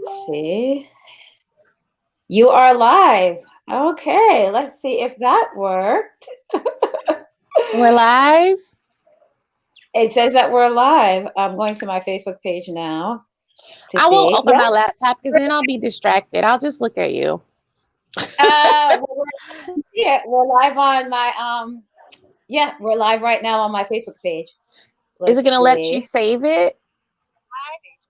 Let's see. You are live. Okay, let's see if that worked. We're live. It says that we're live. I'm going to my Facebook page now to I won't see. open my laptop because then I'll be distracted. I'll just look at you. We're live on my we're live right now on my Facebook page. Is it Let's gonna let you see. save it?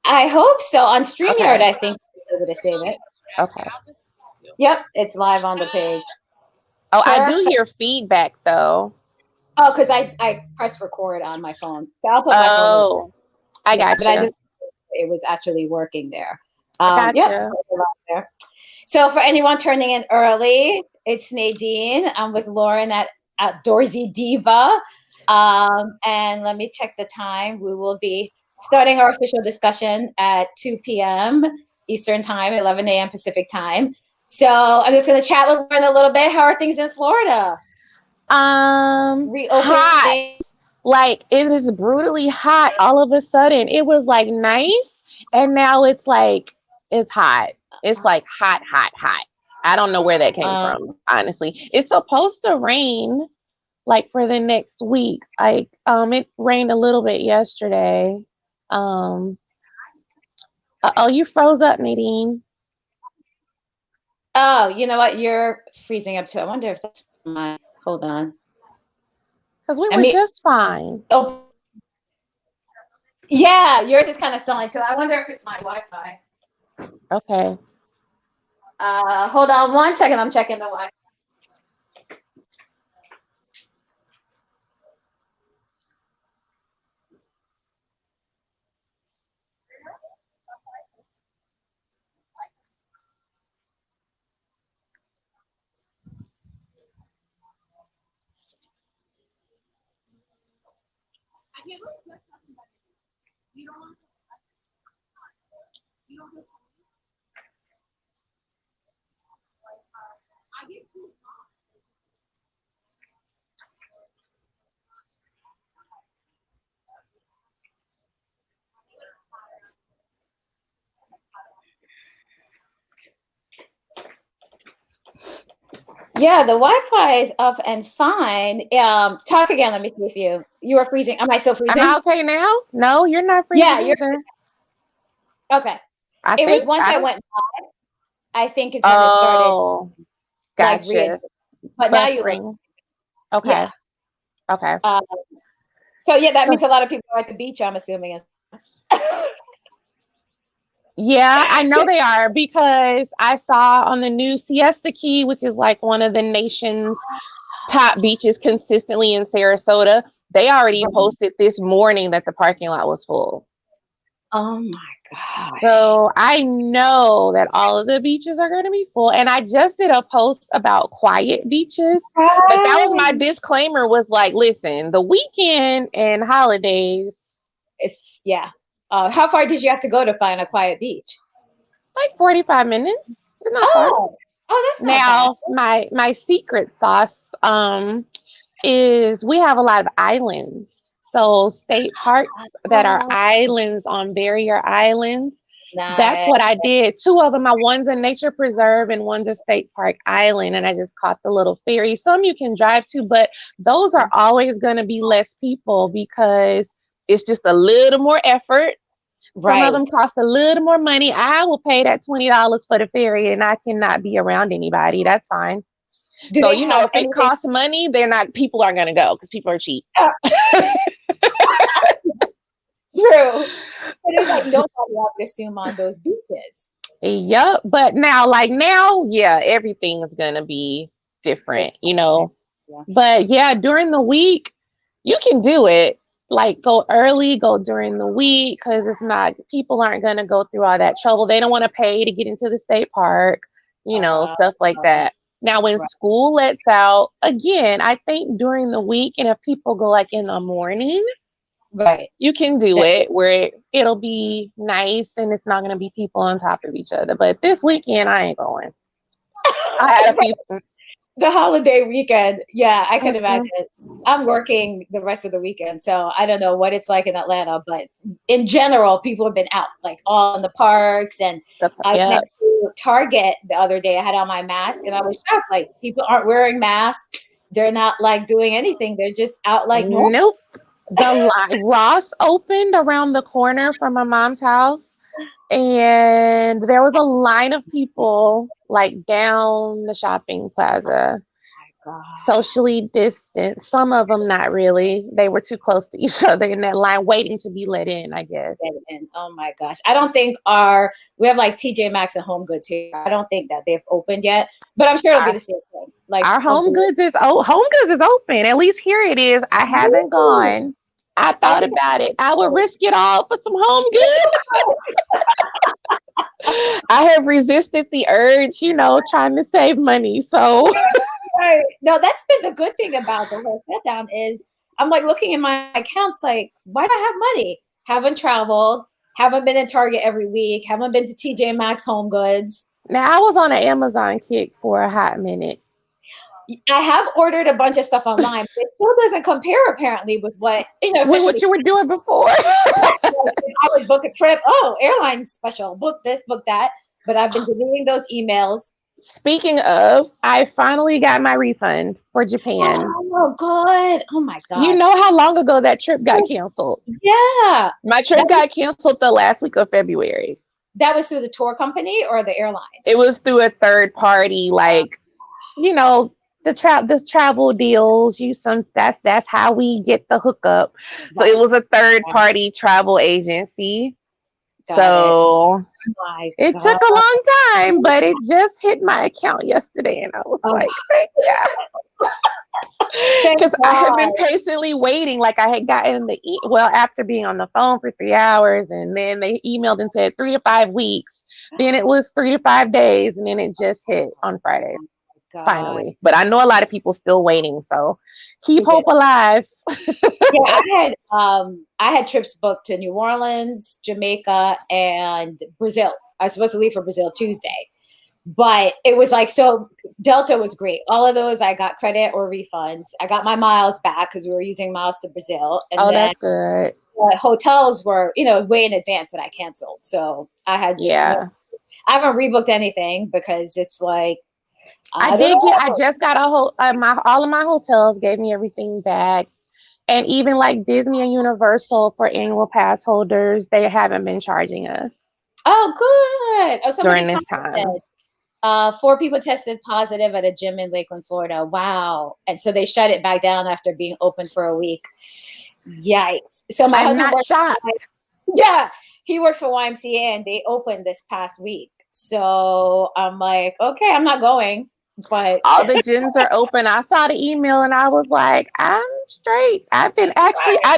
I hope so. On StreamYard, Okay. I think you'll be able to save it. Okay. Yep, it's live on the page. Oh, I do Perfect. hear feedback though. Oh, because I pressed record on my phone. So I'll put my phone over. Oh, I got But I you. just it was actually working there. I got Yep. you. So for anyone turning in early, it's Nadine. I'm with Lauren at Outdoorsy Diva. And let me check the time. We will be starting our official discussion at 2 p.m. Eastern time, 11 a.m. Pacific time. So I'm just going to chat with Lauren a little bit. How are things in Florida? Hot. Like it is brutally hot all of a sudden. It was like nice, and now it's like it's hot. It's like hot, hot, hot. I don't know where that came from, honestly. It's supposed to rain like for the next week. Like it rained a little bit yesterday. Oh, you froze up, Nadine. Oh, you know what? You're freezing up too. I wonder if that's my. Hold on. Because we were just fine. Oh, yeah, yours is kind of stalling too. I wonder if it's my Wi-Fi. Okay. Hold on 1 second. I'm checking the Wi-Fi. Yeah, the Wi-Fi is up and fine. Talk again. Let me see if you are freezing. Am I still freezing? Am I okay now? No, you're not freezing either. Okay. It was once I went live. I think it's when it started. Gotcha. But now you look. Okay. Yeah. Okay. So yeah, that means a lot of people are at the beach, I'm assuming. Yeah, I know they are because I saw on the news Siesta Key, which is like one of the nation's top beaches consistently in Sarasota. They already posted this morning that the parking lot was full. Oh my gosh. So I know that all of the beaches are going to be full. And I just did a post about quiet beaches. But that was my disclaimer was like, listen, the weekend and holidays. It's, yeah. How far did you have to go to find a quiet beach? Like 45 minutes. It's not far. Oh, that's not bad. My secret sauce is we have a lot of islands. So state parks that are islands on barrier islands. Nice. That's what I did. 2 of them. One's a nature preserve and one's a state park island. And I just caught the little ferry. Some you can drive to, but those are always going to be less people because it's just a little more effort. Some of them cost a little more money. I will pay that $20 for the ferry and I cannot be around anybody. That's fine. So, you know, if it costs money, people aren't going to go because people are cheap. True. But it's like nobody would assume on those beaches. Yep. But now, yeah, everything is going to be different, you know. Yeah. But yeah, during the week, you can do it. Like go early, go during the week because people aren't going to go through all that trouble. They don't want to pay to get into the state park, you know, stuff like that. Now, when school lets out, again, I think during the week, and if people go like in the morning, you can do it where it'll be nice and it's not going to be people on top of each other. But this weekend, I ain't going. I had a few. The holiday weekend, yeah, I can imagine. I'm working the rest of the weekend, so I don't know what it's like in Atlanta, but in general, people have been out, like all in the parks. And I Yeah. went to Target the other day. I had on my mask, and I was shocked. Like, people aren't wearing masks. They're not like doing anything. They're just out like normal. Nope. The Ross opened around the corner from my mom's house, and there was a line of people like down the shopping plaza, God. socially distant. Some of them not really. They were too close to each other in that line, waiting to be let in, I guess. And oh my gosh, I don't think we have like TJ Maxx and Home Goods here. I don't think that they've opened yet, but I'm sure it'll be the same thing. Like, Our Home Goods is open. At least here it is. I haven't gone. I thought about it. I would risk it all for some Home Goods. I have resisted the urge, trying to save money. So right. No, that's been the good thing about the whole shutdown is I'm like looking in my accounts, like, why do I have money? Haven't traveled, haven't been in Target every week, haven't been to TJ Maxx, Home Goods. now I was on an Amazon kick for a hot minute. I have ordered a bunch of stuff online, but it still doesn't compare apparently with what, With what you were doing before. I would book a trip. Oh, airline special, book this, book that. But I've been deleting those emails. Speaking of, I finally got my refund for Japan. Oh, good. Oh, my God. You know how long ago that trip got canceled? Yeah. My trip got canceled the last week of February. That was through the tour company or the airlines? It was through a third party, like, the travel deals. That's how we get the hookup. So it was a third party travel agency. It took a long time, but it just hit my account yesterday, and I was like, yeah. Because I had been patiently waiting. Like, I had gotten after being on the phone for 3 hours, and then they emailed and said 3 to 5 weeks. Then it was 3 to 5 days, and then it just hit on Friday. Finally. But I know a lot of people still waiting, so keep hope alive. Yeah, I had trips booked to New Orleans, Jamaica, and Brazil. I was supposed to leave for Brazil Tuesday, but it was like, so Delta was great. All of those I got credit or refunds. I got my miles back because we were using miles to Brazil. And then that's good. Hotels were, way in advance that I canceled. So I had, I haven't rebooked anything because it's like, I just got all of my hotels gave me everything back. And even like Disney and Universal for annual pass holders, they haven't been charging us. Oh, good. During this time. 4 people tested positive at a gym in Lakeland, Florida. Wow. And so they shut it back down after being open for a week. Yikes. So my husband not shocked. Yeah. He works for YMCA and they opened this past week. So I'm like, okay, I'm not going. But all the gyms are open. I saw the email and I was like, I'm straight. I've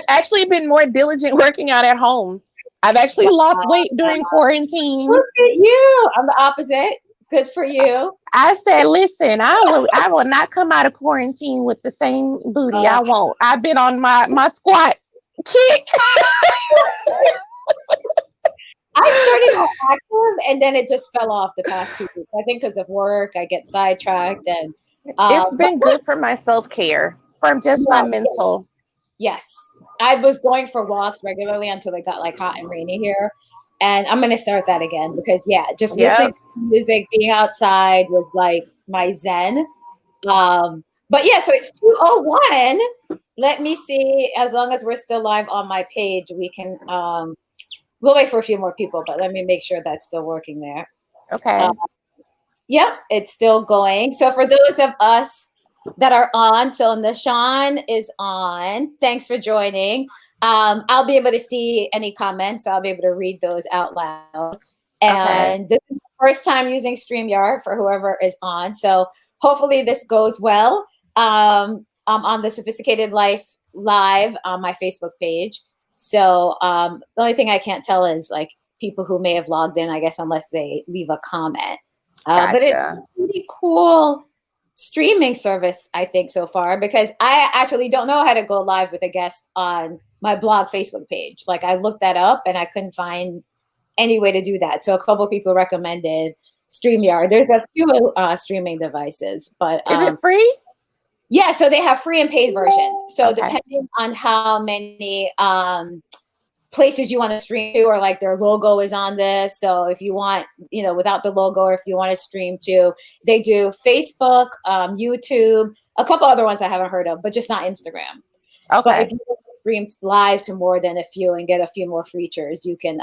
actually been more diligent working out at home. I've actually lost weight during quarantine. Look at you. I'm the opposite. Good for you. I said, listen, I will not come out of quarantine with the same booty. I won't. I've been on my squat kick. I started off active and then it just fell off the past 2 weeks. I think because of work, I get sidetracked, and it's been good for my self-care, for just my mental. Yes. I was going for walks regularly until it got like hot and rainy here. And I'm gonna start that again because just listening to music, being outside was like my zen. But yeah, so it's 2:01. Let me see. As long as we're still live on my page, we can we'll wait for a few more people, but let me make sure that's still working there. Okay. Yep, it's still going. So for those of us that are on, so Nashawn is on. Thanks for joining. I'll be able to see any comments, so I'll be able to read those out loud. And this is the first time using StreamYard for whoever is on. So hopefully this goes well. I'm on the Sophisticated Life Live on my Facebook page. So the only thing I can't tell is like people who may have logged in, I guess, unless they leave a comment. But it's a pretty cool streaming service, I think, so far, because I actually don't know how to go live with a guest on my blog Facebook page. Like, I looked that up and I couldn't find any way to do that. So a couple of people recommended StreamYard. There's a few streaming devices, but is it free? Yeah, so they have free and paid versions. So Okay. depending on how many places you want to stream to, or like their logo is on this. So if you want, without the logo, or if you want to stream to, they do Facebook, YouTube, a couple other ones I haven't heard of, but just not Instagram. But Okay. if you stream live to more than a few and get a few more features, you can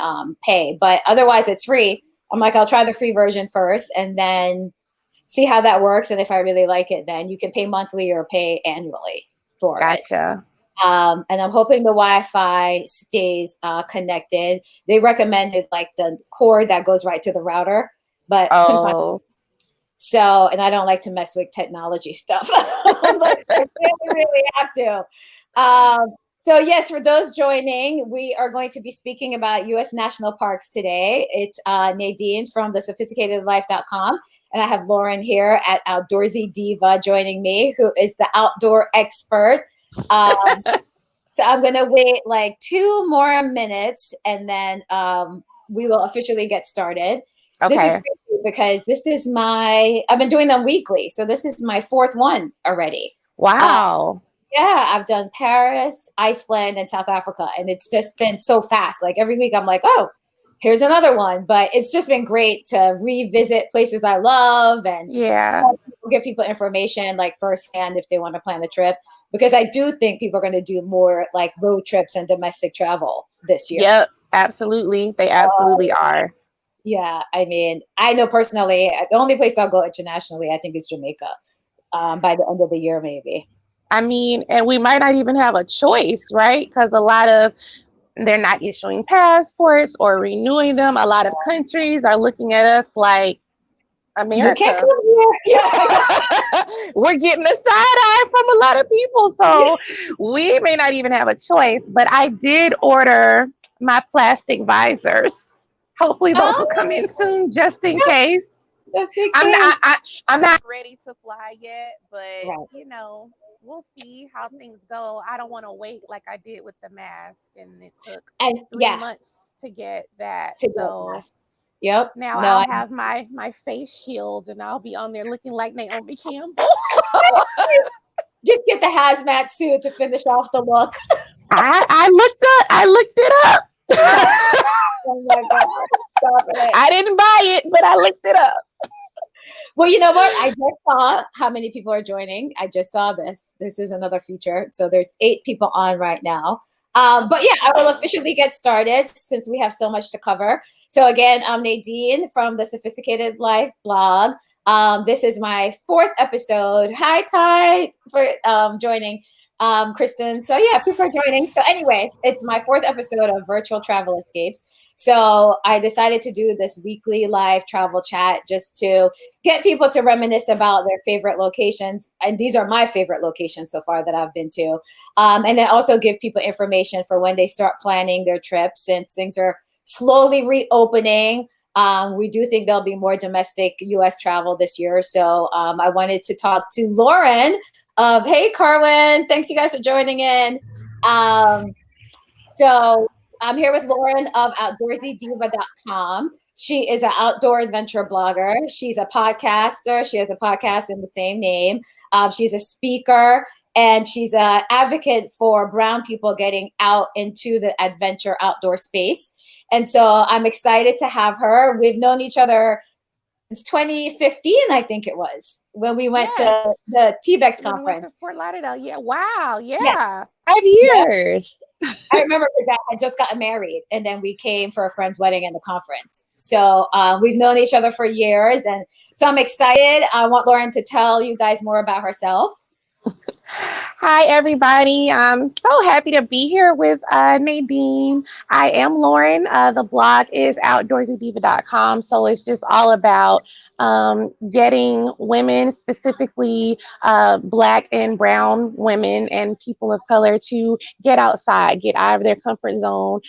pay. But otherwise, it's free. I'm like, I'll try the free version first and then see how that works. And if I really like it, then you can pay monthly or pay annually for it. Gotcha. And I'm hoping the Wi-Fi stays connected. They recommended like the cord that goes right to the router, but couldn't find. Oh. So, and I don't like to mess with technology stuff. Like, I really have to. So yes, for those joining, we are going to be speaking about U.S. national parks today. It's Nadine from the sophisticatedlife.com, and I have Lauren here at Outdoorsy Diva joining me, who is the outdoor expert. So I'm going to wait like 2 more minutes, and then we will officially get started. Okay. This is great because I've been doing them weekly. So this is my 4th one already. Wow. Yeah, I've done Paris, Iceland, and South Africa. And it's just been so fast. Like every week I'm like, oh, here's another one. But it's just been great to revisit places I love and give people information like firsthand if they want to plan a trip. Because I do think people are going to do more like road trips and domestic travel this year. Yep, absolutely. They absolutely are. Yeah, I mean, I know personally, the only place I'll go internationally, I think, is Jamaica by the end of the year, maybe. I mean, and we might not even have a choice, right? Because they're not issuing passports or renewing them. A lot of countries are looking at us like, America. You can't come here. We're getting a side eye from a lot of people. So we may not even have a choice. But I did order my plastic visors. Hopefully those will come in soon just in case. I'm not ready to fly yet, but we'll see how things go. I don't want to wait like I did with the mask, and it took 3 months to get that. Yep. Now I'll have my face shield, and I'll be on there looking like Naomi Campbell. Just get the hazmat suit to finish off the look. I looked it up. Oh my God. Stop it. I didn't buy it, but I looked it up. Well, you know what? I just saw how many people are joining. I just saw this. This is another feature. So there's 8 people on right now. But yeah, I will officially get started since we have so much to cover. So again, I'm Nadine from the Sophisticated Life blog. This is my 4th episode. Hi, Ty, for joining, Kristen. So yeah, people are joining. So anyway, it's my 4th episode of Virtual Travel Escapes. So I decided to do this weekly live travel chat just to get people to reminisce about their favorite locations. And these are my favorite locations so far that I've been to. And then also give people information for when they start planning their trips, since things are slowly reopening. We do think there'll be more domestic U.S. travel this year. So I wanted to talk to Lauren of Hey Carwin. Thanks you guys for joining in. So I'm here with Lauren of OutdoorsyDiva.com. She is an outdoor adventure blogger. She's a podcaster. She has a podcast in the same name. She's a speaker, and she's an advocate for brown people getting out into the adventure outdoor space. And so I'm excited to have her. We've known each other since 2015, I think it was, when we went to the TBEX conference. We went to Fort Lauderdale. Yeah. Wow. Yeah. 5 years. Yeah. I remember that I just got married, and then we came for a friend's wedding and the conference. So we've known each other for years. And so I'm excited. I want Lauren to tell you guys more about herself. Hi, everybody. I'm so happy to be here with Nadine. I am Lauren. The blog is OutdoorsyDiva.com. So it's just all about getting women, specifically Black and brown women and people of color, to get outside, get out of their comfort zone,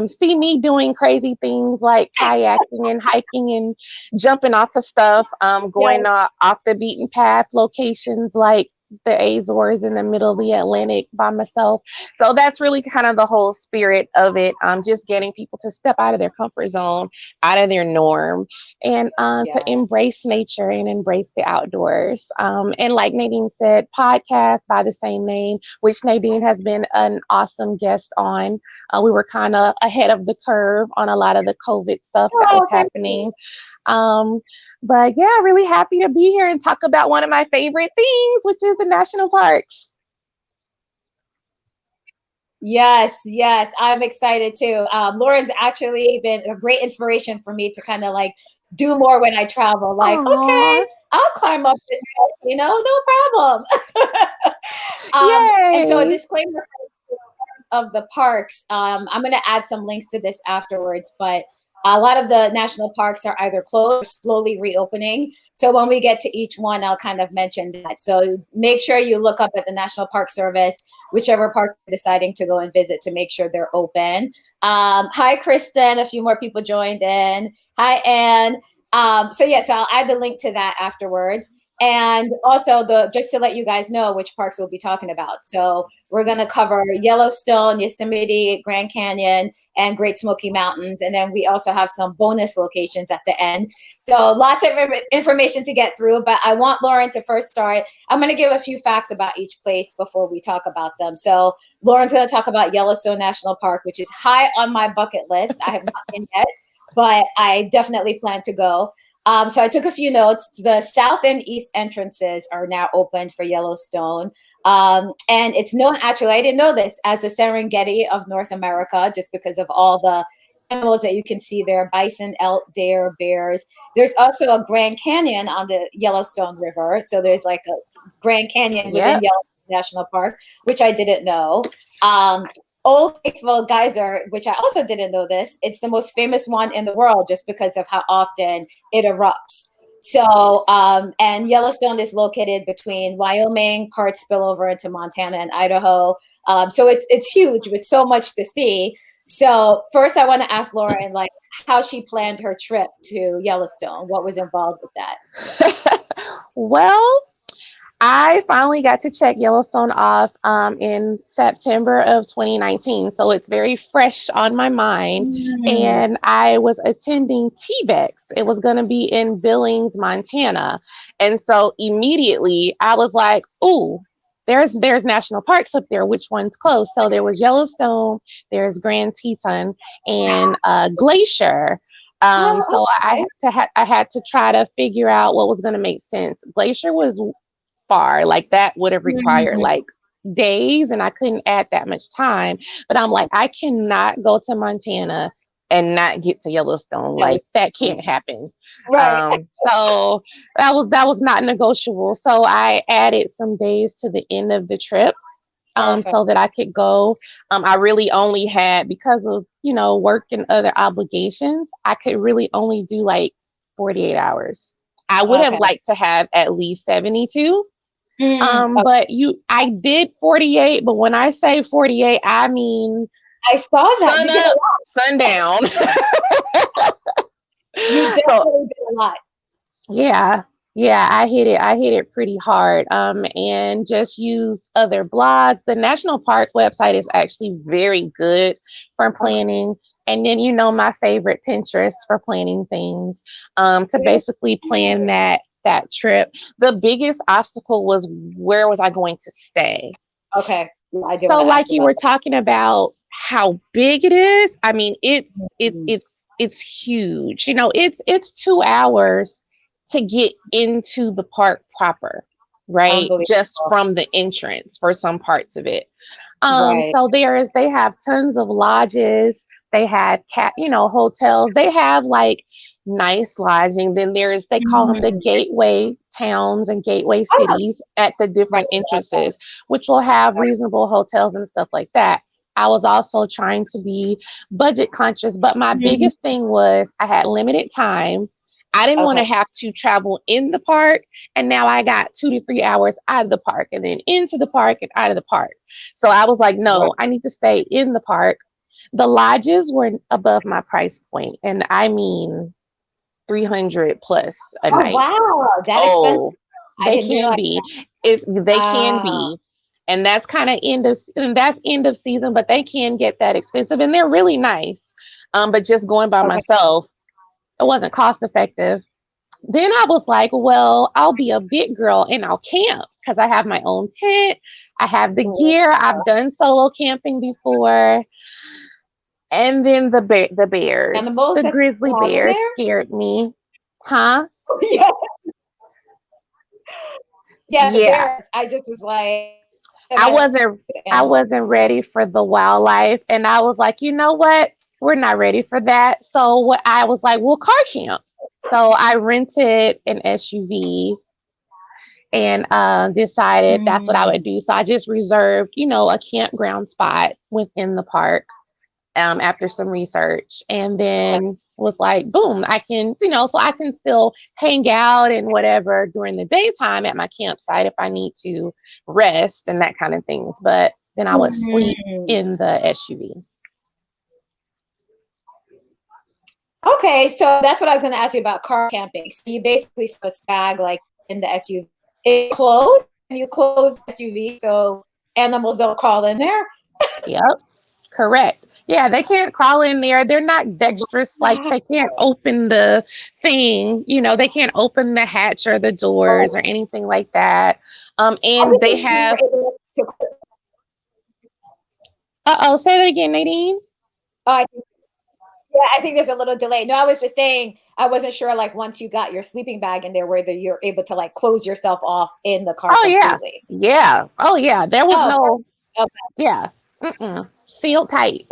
see me doing crazy things like kayaking and hiking and jumping off of stuff, going off the beaten path locations like the Azores in the middle of the Atlantic by myself. So that's really kind of the whole spirit of it. Just getting people to step out of their comfort zone, out of their norm, and to Yes. embrace nature and embrace the outdoors. And like Nadine said, podcast by the same name, which Nadine has been an awesome guest on. We were kind of ahead of the curve on a lot of the COVID stuff that was Oh, thank you. happening. Um, but yeah, really happy to be here and talk about one of my favorite things, which is the national parks. Yes, yes, I'm excited too. Lauren's actually been a great inspiration for me to kind of like do more when I travel. Like, okay, Aww. I'll climb up this hill, no problem. And so a Yay. disclaimer of the parks. I'm going to add some links to this afterwards, but a lot of the national parks are either closed or slowly reopening. So when we get to each one, I'll kind of mention that. So make sure you look up at the National Park Service, whichever park you're deciding to go and visit, to make sure they're open. Hi, Kristen. A few more people joined in. Hi, Anne. So I'll add the link to that afterwards. And also just to let you guys know which parks we'll be talking about. So we're going to cover Yellowstone, Yosemite, Grand Canyon, and Great Smoky Mountains. And then we also have some bonus locations at the end. So lots of information to get through, but I want Lauren to first start. I'm going to give a few facts about each place before we talk about them. So Lauren's going to talk about Yellowstone National Park, which is high on my bucket list. I have not been yet, but I definitely plan to go. So I took a few notes. The south and east entrances are now open for Yellowstone. And it's known, actually, I didn't know this, as the Serengeti of North America, just because of all the animals that you can see there: bison, elk, deer, bears. There's also a Grand Canyon on the Yellowstone River. So there's like a Grand Canyon within Yep. Yellowstone National Park, which I didn't know. Old Faithful Geyser, which I also didn't know this, it's the most famous one in the world just because of how often it erupts. So, and Yellowstone is located between Wyoming, parts spill over into Montana and Idaho. So it's huge with so much to see. So first, I want to ask Lauren, like, how she planned her trip to Yellowstone. What was involved with that? Well, I finally got to check Yellowstone off in September of 2019. So it's very fresh on my mind. Mm. And I was attending TBEX. It was going to be in Billings, Montana. And so immediately I was like, ooh, there's national parks up there. Which one's close? So there was Yellowstone, there's Grand Teton, and Glacier. Oh, So I had to try to figure out what was going to make sense. Glacier was far. Like that would have required okay. like days, and I couldn't add that much time. But I'm like, I cannot go to Montana and not get to Yellowstone. Like that can't happen. Right. So that was not negotiable. So I added some days to the end of the trip. Perfect. So that I could go. I really only had, because of, work and other obligations, I could really only do like 48 hours. I would have Okay. liked to have at least 72. Okay. But I did 48, but when I say 48, I mean I saw that. sun You did a up, lot. sundown. You So definitely did a lot. yeah, yeah, I hit it pretty hard. And just used other blogs. The national park website is actually very good for Okay. planning. And then my favorite, Pinterest, for planning things. To basically plan that trip. The biggest obstacle was, where was I going to stay? Okay. I do want So to ask like you about were talking about how big it is. I mean, it's that. it's it's it's huge. It's 2 hours to get into the park proper, right? Just Unbelievable. from the entrance for some parts of it. Right. So they have tons of lodges. They have hotels. They have like nice lodging. Then they call them the Mm. gateway towns and gateway Oh, cities at the right. different entrances, which will have reasonable hotels and stuff like that. I was also trying to be budget conscious, but my Mm. biggest thing was I had limited time. I didn't want Okay. to have to travel in the park, and now I got 2 to 3 hours out of the park and then into the park and out of the park. So I was like, Right. no, I need to stay in the park. The lodges were above my price point, and I mean 300 plus a Oh, night. wow. That expensive. Oh, I they didn't can realize be. that. They can be, and that's kind of end of season, but they can get that expensive, and they're really nice. But just going by myself, it wasn't cost effective. Then I was like, well, I'll be a big girl and I'll camp because I have my own tent. I have the gear. I've done solo camping before. And then the bears, Animals the that grizzly have in bears there? scared me. Huh? Yeah. Yeah, the Yeah. bears. I just was like, I I wasn't I animals. wasn't ready for the wildlife, and I was like, you know what? We're not ready for that. So what I was like, we'll car camp. So I rented an SUV and decided that's what I would do. So I just reserved, a campground spot within the park after some research, and then was like, boom, I can, so I can still hang out and whatever during the daytime at my campsite if I need to rest and that kind of things. But then I would sleep in the SUV. Okay, so that's what I was going to ask you about car camping. So you basically set a bag like in the SUV. It closed, and you close the SUV so animals don't crawl in there. Yep, correct. Yeah, they can't crawl in there. They're not dexterous, like they can't open the thing, they can't open the hatch or the doors or anything like that. And they have say that again, Nadine. Yeah, I think there's a little delay. No, I was just saying I wasn't sure, like, once you got your sleeping bag in there, whether you're able to like close yourself off in the car completely. Yeah. Oh yeah. There was no. Okay. Yeah. Sealed tight.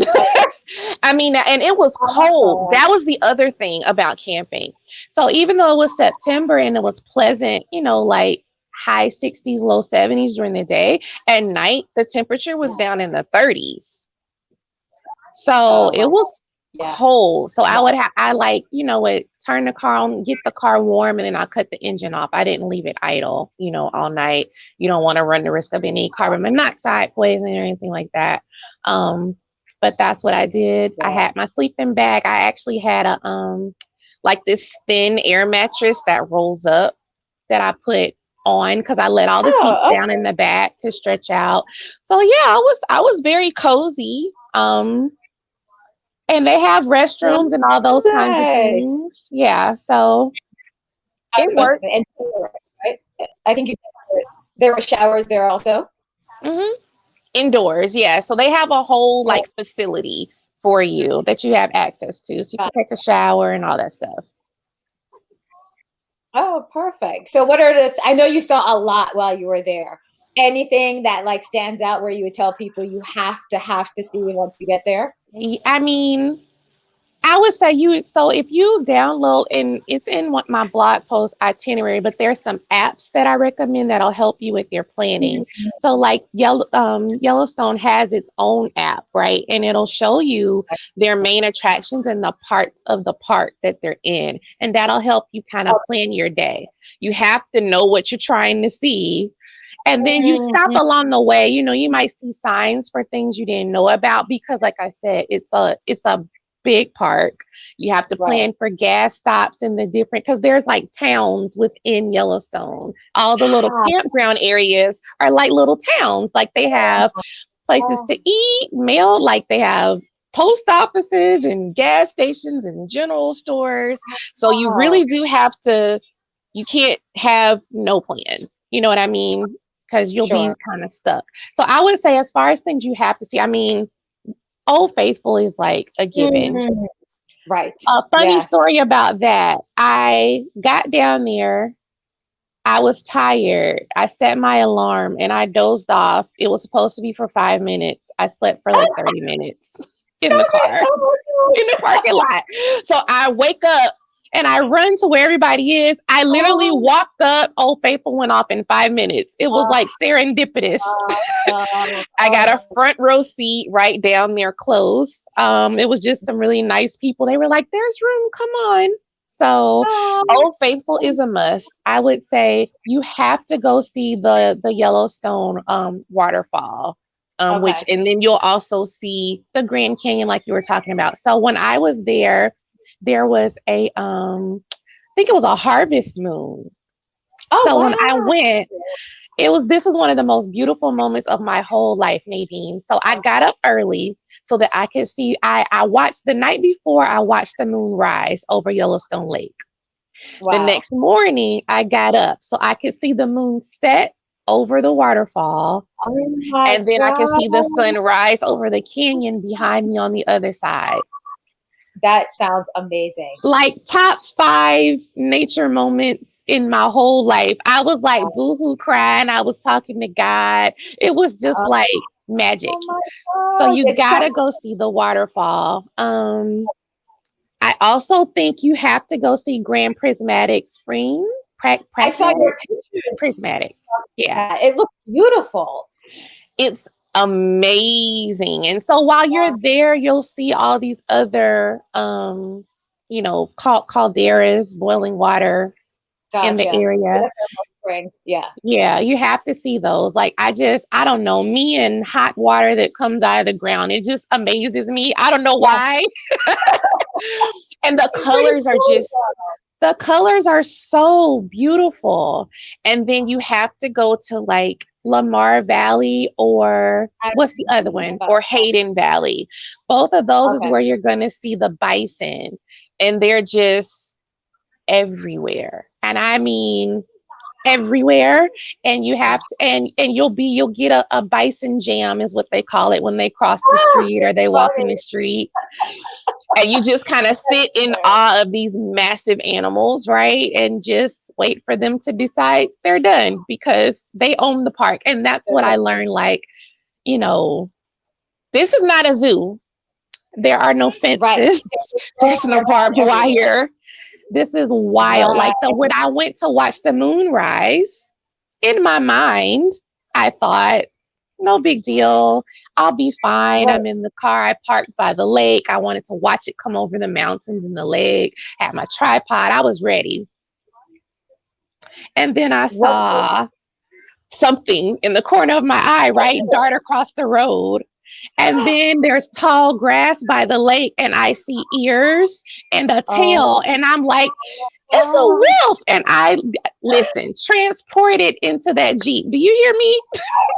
I mean, and it was cold. That was the other thing about camping. So even though it was September and it was pleasant, like high 60s, low 70s during the day, at night the temperature was down in the 30s. So it was cold. So I would turn the car on, get the car warm, and then I'll cut the engine off. I didn't leave it idle, all night. You don't want to run the risk of any carbon monoxide poisoning or anything like that. But that's what I did. I had my sleeping bag. I actually had a like this thin air mattress that rolls up that I put on because I let all the seats down in the back to stretch out. So yeah, I was very cozy. And they have restrooms and all those kinds of things. Yeah, so it worked. And, right? I think you said there were showers there also. Indoors, yeah. So they have a whole facility for you that you have access to, so you can take a shower and all that stuff. Oh, perfect. So what are this? I know you saw a lot while you were there. Anything that like stands out where you would tell people you have to see once you get there? I mean, I would say so if you download, and it's in my blog post itinerary, but there's some apps that I recommend that'll help you with your planning. So like Yellowstone has its own app, right? And it'll show you their main attractions and the parts of the park that they're in. And that'll help you kind of plan your day. You have to know what you're trying to see. And then you stop along the way. You might see signs for things you didn't know about because, like I said, it's a big park. You have to plan for gas stops in the different, because there's like towns within Yellowstone. All the little campground areas are like little towns. Like they have places to eat, mail, like they have post offices and gas stations and general stores. So you really do have to, you can't have no plan. You know what I mean? Because you'll be kind of stuck. So I would say, as far as things you have to see, I mean, Old Faithful is like a given. Right. A funny story about that. I got down there. I was tired. I set my alarm and I dozed off. It was supposed to be for 5 minutes. I slept for like 30 minutes in the car, in the parking lot. So I wake up and I run to where everybody is. I literally walked up. Old Faithful went off in 5 minutes. It was like serendipitous. I got a front row seat right down there close. It was just some really nice people. They were like, there's room, come on. So Old Faithful is a must. I would say you have to go see the Yellowstone waterfall. Which, and then you'll also see the Grand Canyon like you were talking about. So when I was there was a I think it was a harvest moon. So when I went, This is one of the most beautiful moments of my whole life, Nadine. So I got up early so that I could see. I watched the night before. I watched the moon rise over Yellowstone Lake. The Wow. next morning, I got up so I could see the moon set over the waterfall, Oh my and then I could see the God. sun rise over the canyon behind me on the other side. That sounds amazing. Like top 5 nature moments in my whole life. I was like boohoo crying. I was talking to God. It was just like magic. Oh my So God. you gotta go see the waterfall. I also think you have to go see Grand Prismatic Spring. I saw Prismatic? your pictures. Prismatic. Yeah. It looks beautiful. It's amazing. And so while you're there, you'll see all these other calderas, boiling water in the Gotcha. area. Springs. Yeah. Yeah, you have to see those. Like I don't know, me and hot water that comes out of the ground, it just amazes me. I don't know why. And the colors are just the colors are so beautiful. And then you have to go to like Lamar Valley, or what's the other one? Or Hayden Valley. Both of those is where you're going to see the bison, and they're just everywhere. And I mean everywhere. And you have to, and you'll get a bison jam is what they call it when they cross the street or they walk in the street. And you just kind of sit in awe of these massive animals, right? And just wait for them to decide they're done because they own the park. And that's what I learned. Like, this is not a zoo. There are no fences. Right. There's no barbed wire. This is wild. Right. Like when I went to watch the moon rise, in my mind, I thought, no big deal. I'll be fine. Right. I'm in the car. I parked by the lake. I wanted to watch it come over the mountains and the lake. Had my tripod. I was ready. And then I saw something in the corner of my eye, right? Dart across the road. And then there's tall grass by the lake, and I see ears and a tail, and I'm like, it's a wolf. And I transported into that Jeep. Do you hear me?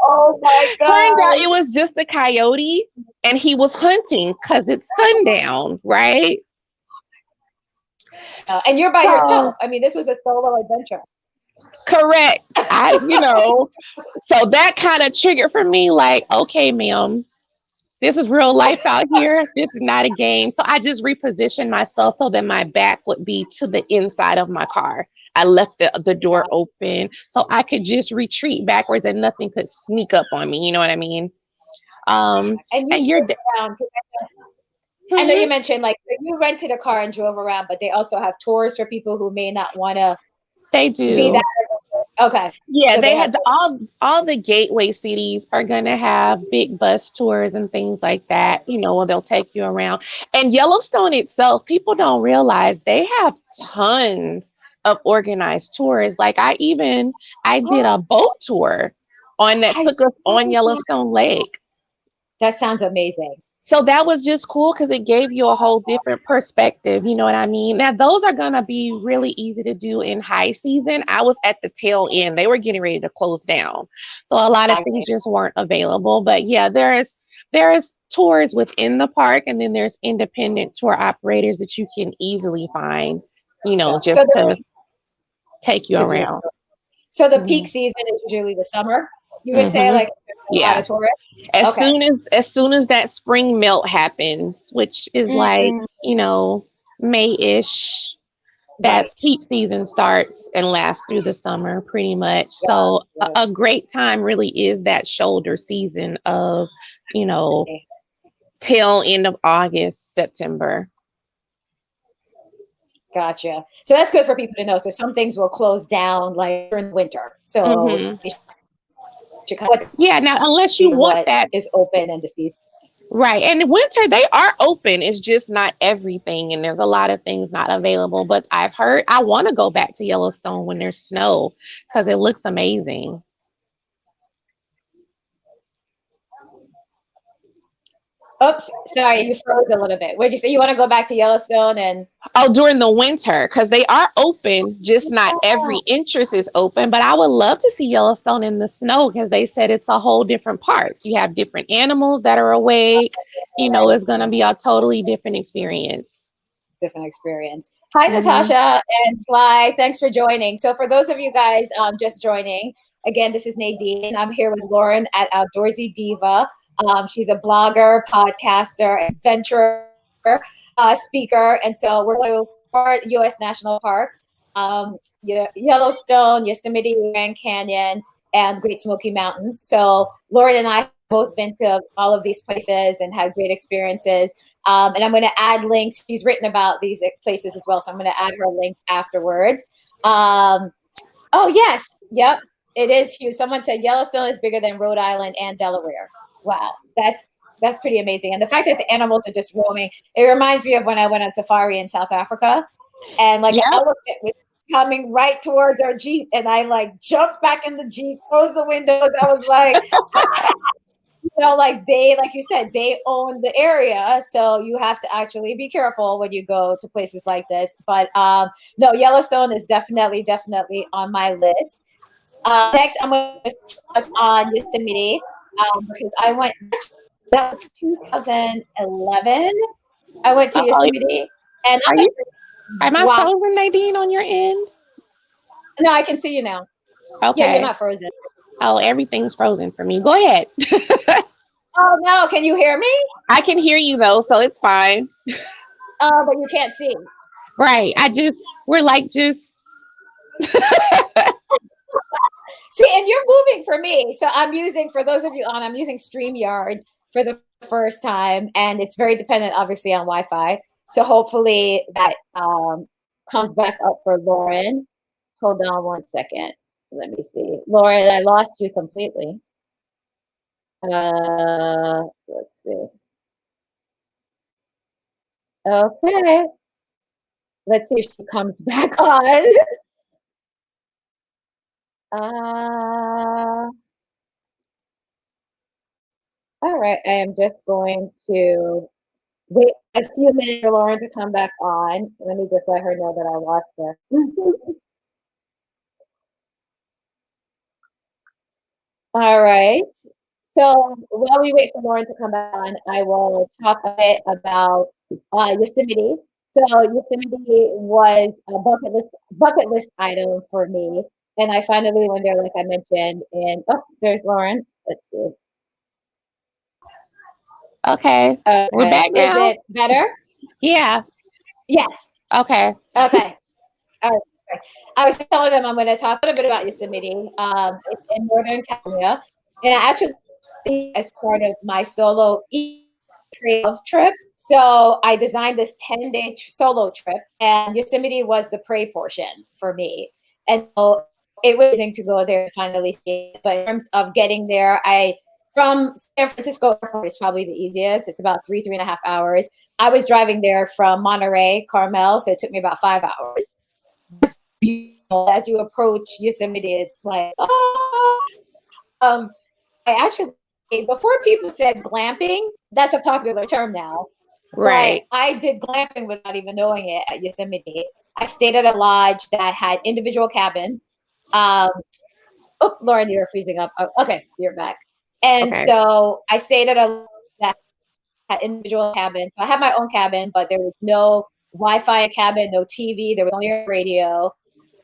Oh my God. Turns out it was just a coyote, and he was hunting because it's sundown, right? And you're by yourself. I mean, this was a solo adventure. Correct. So that kind of triggered for me, like, okay, ma'am, this is real life out here. This is not a game. So I just repositioned myself so that my back would be to the inside of my car. I left the door open so I could just retreat backwards and nothing could sneak up on me. You know what I mean? And you're around. I know you mentioned like you rented a car and drove around, but they also have tours for people who may not want to. They do. Be that. Okay. Yeah, so they had all the gateway cities are gonna have big bus tours and things like that. Where they'll take you around. And Yellowstone itself, people don't realize they have tons of organized tours. Like I did a boat tour that took us on Yellowstone Lake. That sounds amazing. So that was just cool because it gave you a whole different perspective. You know what I mean? Now, those are going to be really easy to do in high season. I was at the tail end. They were getting ready to close down. So a lot of things just weren't available. But yeah, there is tours within the park, and then there's independent tour operators that you can easily find, just to take you around. So the peak season is usually the summer, you would say, like as soon as that spring melt happens, which is like May-ish, that peak season starts and lasts through the summer pretty much. So a great time really is that shoulder season of till end of August, September. Gotcha. So that's good for people to know. So some things will close down like during the winter. So now unless you want that is open in the season. Right. And in winter, they are open. It's just not everything. And there's a lot of things not available. But I've heard I want to go back to Yellowstone when there's snow because it looks amazing. Oops, sorry, you froze a little bit. What did you say? You want to go back to Yellowstone and? Oh, during the winter, because they are open, just not every entrance is open. But I would love to see Yellowstone in the snow because they said it's a whole different park. You have different animals that are awake. It's going to be a totally different experience. Hi, Natasha and Sly. Thanks for joining. So for those of you guys just joining, again, this is Nadine. I'm here with Lauren at Outdoorsy Diva. She's a blogger, podcaster, adventurer, speaker. And so we're going to four U.S. national parks, Yellowstone, Yosemite, Grand Canyon, and Great Smoky Mountains. So Lauren and I have both been to all of these places and had great experiences. And I'm going to add links. She's written about these places as well, so I'm going to add her links afterwards. Oh, yes. Yep. It is huge. Someone said Yellowstone is bigger than Rhode Island and Delaware. Wow. That's pretty amazing. And the fact that the animals are just roaming, it reminds me of when I went on safari in South Africa, and like an elephant was coming right towards our Jeep, and I like jumped back in the Jeep, closed the windows. I was like, like you said, they own the area, so you have to actually be careful when you go to places like this. But no, Yellowstone is definitely on my list. Next, I'm going to touch on Yosemite because I went. That was 2011. I went to Yosemite, and am I frozen, Nadine, on your end? No, I can see you now. Okay. Yeah, you're not frozen. Oh, everything's frozen for me. Go ahead. Oh no, can you hear me? I can hear you though, so it's fine. But you can't see. Right. We're like just. See, and you're moving for me. So I'm using, for those of you on, I'm using StreamYard for the first time, and it's very dependent, obviously, on Wi-Fi. So hopefully that comes back up for Lauren. Hold on one second. Let me see. Lauren, I lost you completely. Let's see. Okay. Let's see if she comes back on. All right. I am just going to wait a few minutes for Lauren to come back on. Let me just let her know that I lost her. All right. So while we wait for Lauren to come back on, I will talk a bit about Yosemite. So Yosemite was a bucket list item for me, and I finally went there, like I mentioned. And oh, there's Lauren. Let's see. Okay. We're back now. Is it better? Yeah. Yes. Okay. Okay. All right. I was telling them I'm going to talk a little bit about Yosemite. It's in Northern California, and I actually, as part of my solo trail trip, so I designed this 10-day solo trip, and Yosemite was the prey portion for me. And so it was amazing to go there and finally see it. But in terms of getting there, from San Francisco Airport is probably the easiest. It's about 3.5 hours. I was driving there from Monterey, Carmel, so it took me about 5 hours. It's beautiful. As you approach Yosemite, it's like, oh. I actually, before people said glamping, that's a popular term now. Right. But I did glamping without even knowing it at Yosemite. I stayed at a lodge that had individual cabins. Oh, Lauren, you're freezing up. Oh, okay, you're back. And so I stayed at a lodge that had individual cabins. So I had my own cabin, but there was no Wi-Fi cabin, no TV. There was only a radio.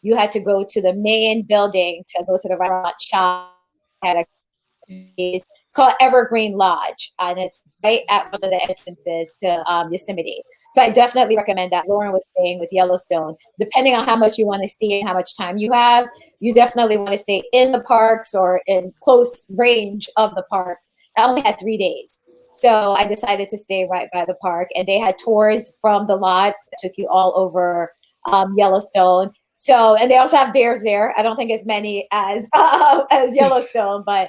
You had to go to the main building to go to the restaurant shop. It's called Evergreen Lodge, and it's right at one of the entrances to Yosemite. So I definitely recommend that. Lauren was staying with Yellowstone. Depending on how much you want to see and how much time you have, you definitely want to stay in the parks or in close range of the parks. I only had 3 days. So I decided to stay right by the park, and they had tours from the lodge that took you all over Yellowstone. So, and they also have bears there. I don't think as many as Yellowstone, but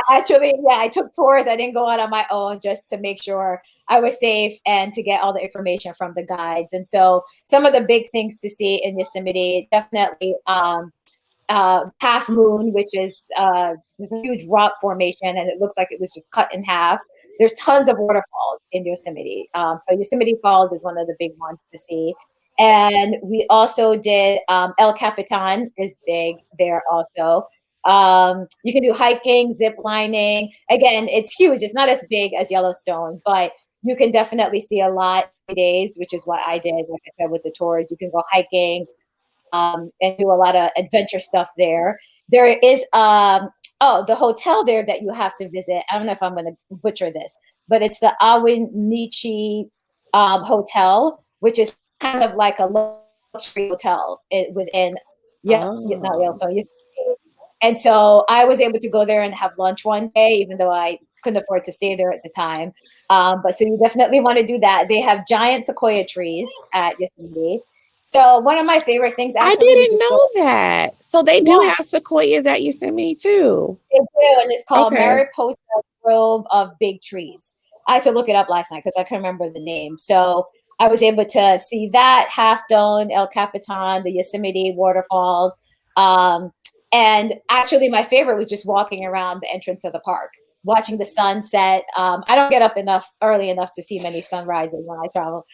I took tours. I didn't go out on my own just to make sure I was safe and to get all the information from the guides. And so some of the big things to see in Yosemite, definitely Half Moon, which is a huge rock formation, and it looks like it was just cut in half. there's tons of waterfalls in Yosemite. So Yosemite Falls is one of the big ones to see. And we also did El Capitan is big there also. You can do hiking, zip lining. Again, it's huge. It's not as big as Yellowstone, but you can definitely see a lot of days, which is what I did. Like I said, with the tours, you can go hiking and do a lot of adventure stuff there. There is the hotel there that you have to visit. I don't know if I'm going to butcher this, but it's the Awinichi Hotel, which is kind of like a luxury hotel within not Yellowstone. And so I was able to go there and have lunch one day, even though I couldn't afford to stay there at the time. But so you definitely want to do that. They have giant sequoia trees at Yosemite. So one of my favorite things actually. I didn't know that. So they do have sequoias at Yosemite too. They do, and it's called Mariposa Grove of Big Trees. I had to look it up last night because I couldn't remember the name. So I was able to see that, Half Dome, El Capitan, the Yosemite waterfalls. And actually my favorite was just walking around the entrance of the park, watching the sunset. I don't get up early enough to see many sunrises when I travel,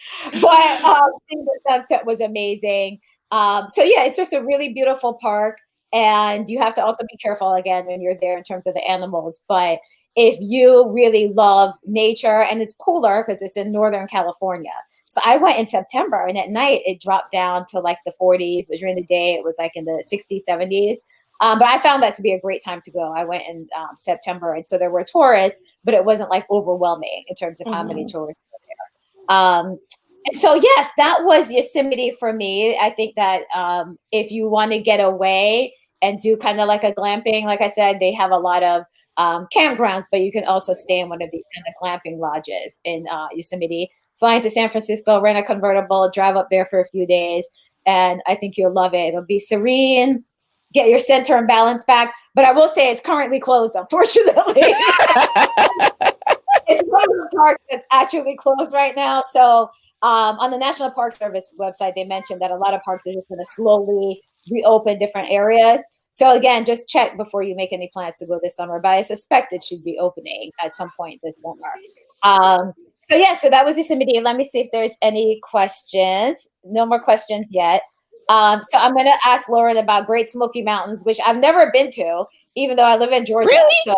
but seeing the sunset was amazing. So yeah, it's just a really beautiful park, and you have to also be careful again when you're there in terms of the animals. But if you really love nature, and it's cooler because it's in Northern California. So I went in September, and at night it dropped down to like the 40s, but during the day it was like in the 60s, 70s. But I found that to be a great time to go. I went in September, and so there were tourists, but it wasn't like overwhelming in terms of how many tourists were there. And so, yes, that was Yosemite for me. I think that if you want to get away and do kind of like a glamping, like I said, they have a lot of campgrounds, but you can also stay in one of these kind of glamping lodges in Yosemite. Fly into San Francisco, rent a convertible, drive up there for a few days, and I think you'll love it. It'll be serene. Get your center and balance back. But I will say it's currently closed, unfortunately. It's one of the parks that's actually closed right now. So on the National Park Service website, they mentioned that a lot of parks are just going to slowly reopen different areas. So again, just check before you make any plans to go this summer. But I suspect it should be opening at some point this summer. So that was Yosemite. Let me see if there's any questions. No more questions yet. So I'm going to ask Lauren about Great Smoky Mountains, which I've never been to, even though I live in Georgia. Really? So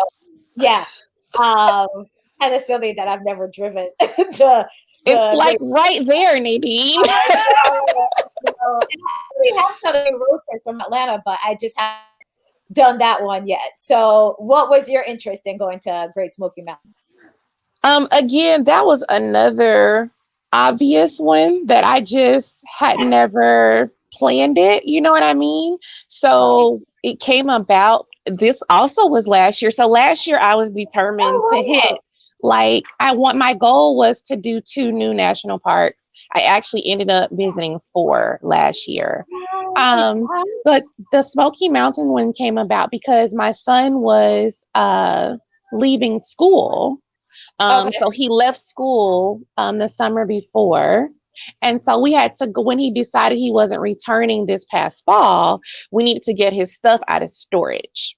yeah, kind of silly that I've never driven to. It's like right there, Nadine. I have done a road trip from Atlanta, but I just haven't done that one yet. So what was your interest in going to Great Smoky Mountains? Again, that was another obvious one that I just had never planned it. You know what I mean? So it came about. This also was last year. So last year I was determined to hit, my goal was to do 2 new national parks. I actually ended up visiting 4 last year. But the Smoky Mountain one came about because my son was leaving school. So he left school the summer before. And so we had to go, when he decided he wasn't returning this past fall, we needed to get his stuff out of storage.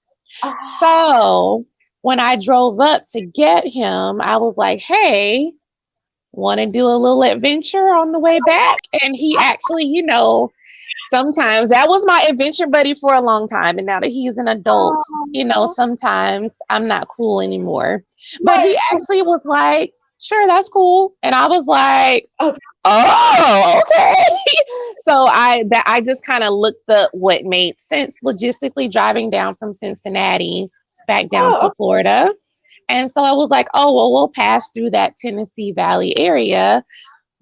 So when I drove up to get him, I was like, hey, want to do a little adventure on the way back? And he actually, sometimes that was my adventure buddy for a long time. And now that he's an adult, sometimes I'm not cool anymore. But he actually was like, sure, that's cool. And I was like, oh, okay. So I just kind of looked up what made sense logistically driving down from Cincinnati back down to Florida. And so I was like, oh, well, we'll pass through that Tennessee Valley area.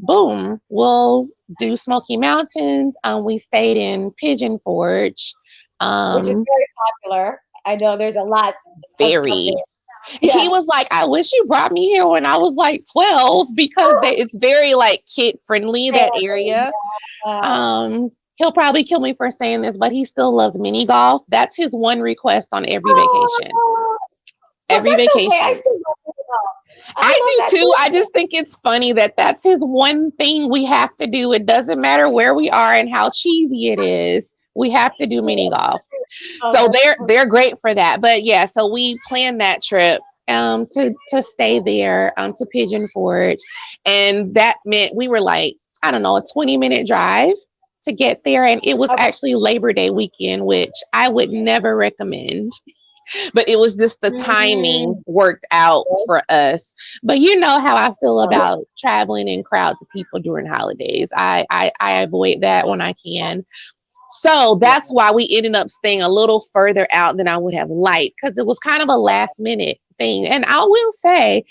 Boom, we'll do Smoky Mountains. We stayed in Pigeon Forge, which is very popular. I know there's a lot. Very. Yeah. He was like, I wish you brought me here when I was like 12 because it's very like kid friendly, that area. He'll probably kill me for saying this, but he still loves mini golf. That's his one request on every vacation. Every vacation. Okay. I still love mini golf. I do too. I just think it's funny that that's his one thing we have to do. It doesn't matter where we are and how cheesy it is. We have to do mini golf. So they're great for that. But yeah, so we planned that trip to stay there to Pigeon Forge, and that meant we were like, I don't know, a 20-minute drive to get there, and it was Okay. actually Labor Day weekend, which I would never recommend, but it was just the timing Mm. worked out for us. But you know how I feel Oh, about traveling in crowds of people during holidays. I avoid that when I can. So yeah. that's why we ended up staying a little further out than I would have liked, because it was kind of a last minute thing. And I will say,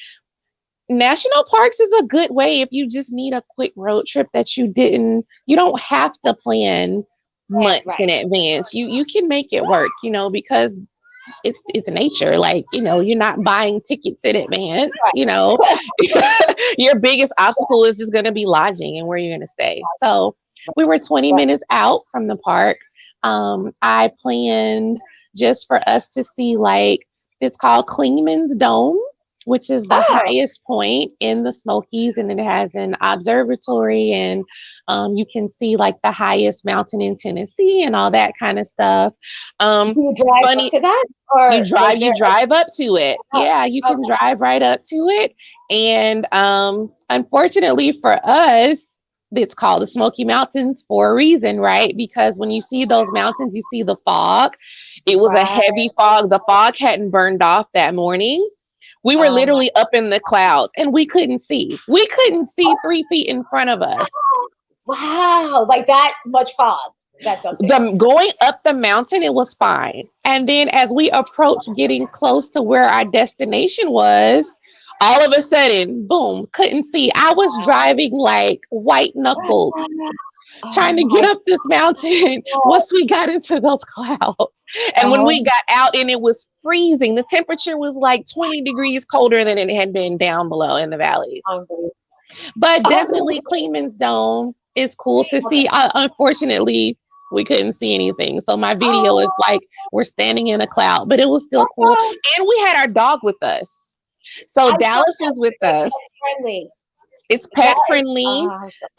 national parks is a good way if you just need a quick road trip that you don't have to plan And months in right. advance. You can make it work, because it's nature. Like, you're not buying tickets in advance, your biggest obstacle is just going to be lodging and where you're going to stay. So we were 20 Right. minutes out from the park. I planned just for us to see, like, it's called Klingman's Dome, which is the Oh, highest point in the Smokies, and it has an observatory, and you can see like the highest mountain in Tennessee and all that kind of stuff. do you drive up Funny, to that, you or was drive there? you drive up to it. Oh, Yeah, you can okay. drive right up to it. And unfortunately for us, it's called the Smoky Mountains for a reason, right? Because when you see those mountains, you see the fog. It was a Right. heavy fog. The fog hadn't burned off that morning. We were Oh my. literally up in the clouds and we couldn't see. We couldn't see 3 feet in front of us. Wow, like that much fog that's up there. Going up the mountain, it was fine. And then as we approached getting close to where our destination was, all of a sudden, boom, couldn't see. I was driving like white knuckled, Oh trying to get my up this mountain God. once we got into those clouds. And when we Oh, got out and it was freezing, the temperature was like 20 degrees colder than it had been down below in the valley. unbelievable. But definitely Unbelievable. Kleeman's Dome is cool to Okay. see. Unfortunately, we couldn't see anything. So my video is Oh, like we're standing in a cloud, but it was still cool. oh, And we had our dog with us. So I was Dallas was with like us. pet friendly. It's That pet is friendly.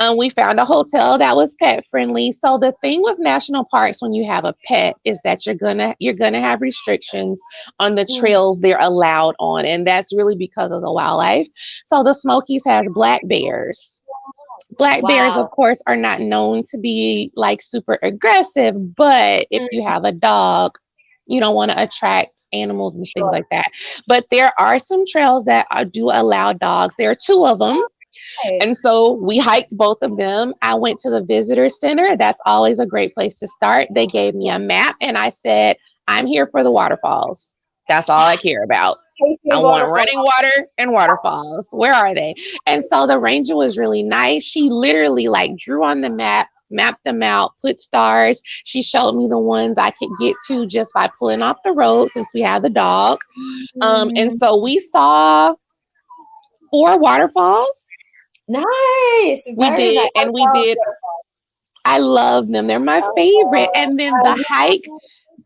awesome. We found a hotel that was pet friendly. So the thing with national parks when you have a pet is that you're gonna have restrictions on the Mm. trails they're allowed on, and that's really because of the wildlife. So the Smokies has black bears. Black bears, of Wow. course, are not known to be like super aggressive, but if Mm, you have a dog, you don't want to attract animals and things sure. like that. But there are some trails that do allow dogs. There are two of them. Nice. And so we hiked both of them. I went to the visitor center. That's always a great place to start. They gave me a map and I said, I'm here for the waterfalls. That's all I care about. I Tasting want waterfall. running water and waterfalls. Where are they? And so the ranger was really nice. She literally like drew on the map, mapped them out, put stars. She showed me the ones I could get to just by pulling off the road since we had the dog. And Mm, so we saw 4 waterfalls. nice. We Very nice. did, I and we love did. I love them. They're my favorite. waterfall. And then I the hike, know.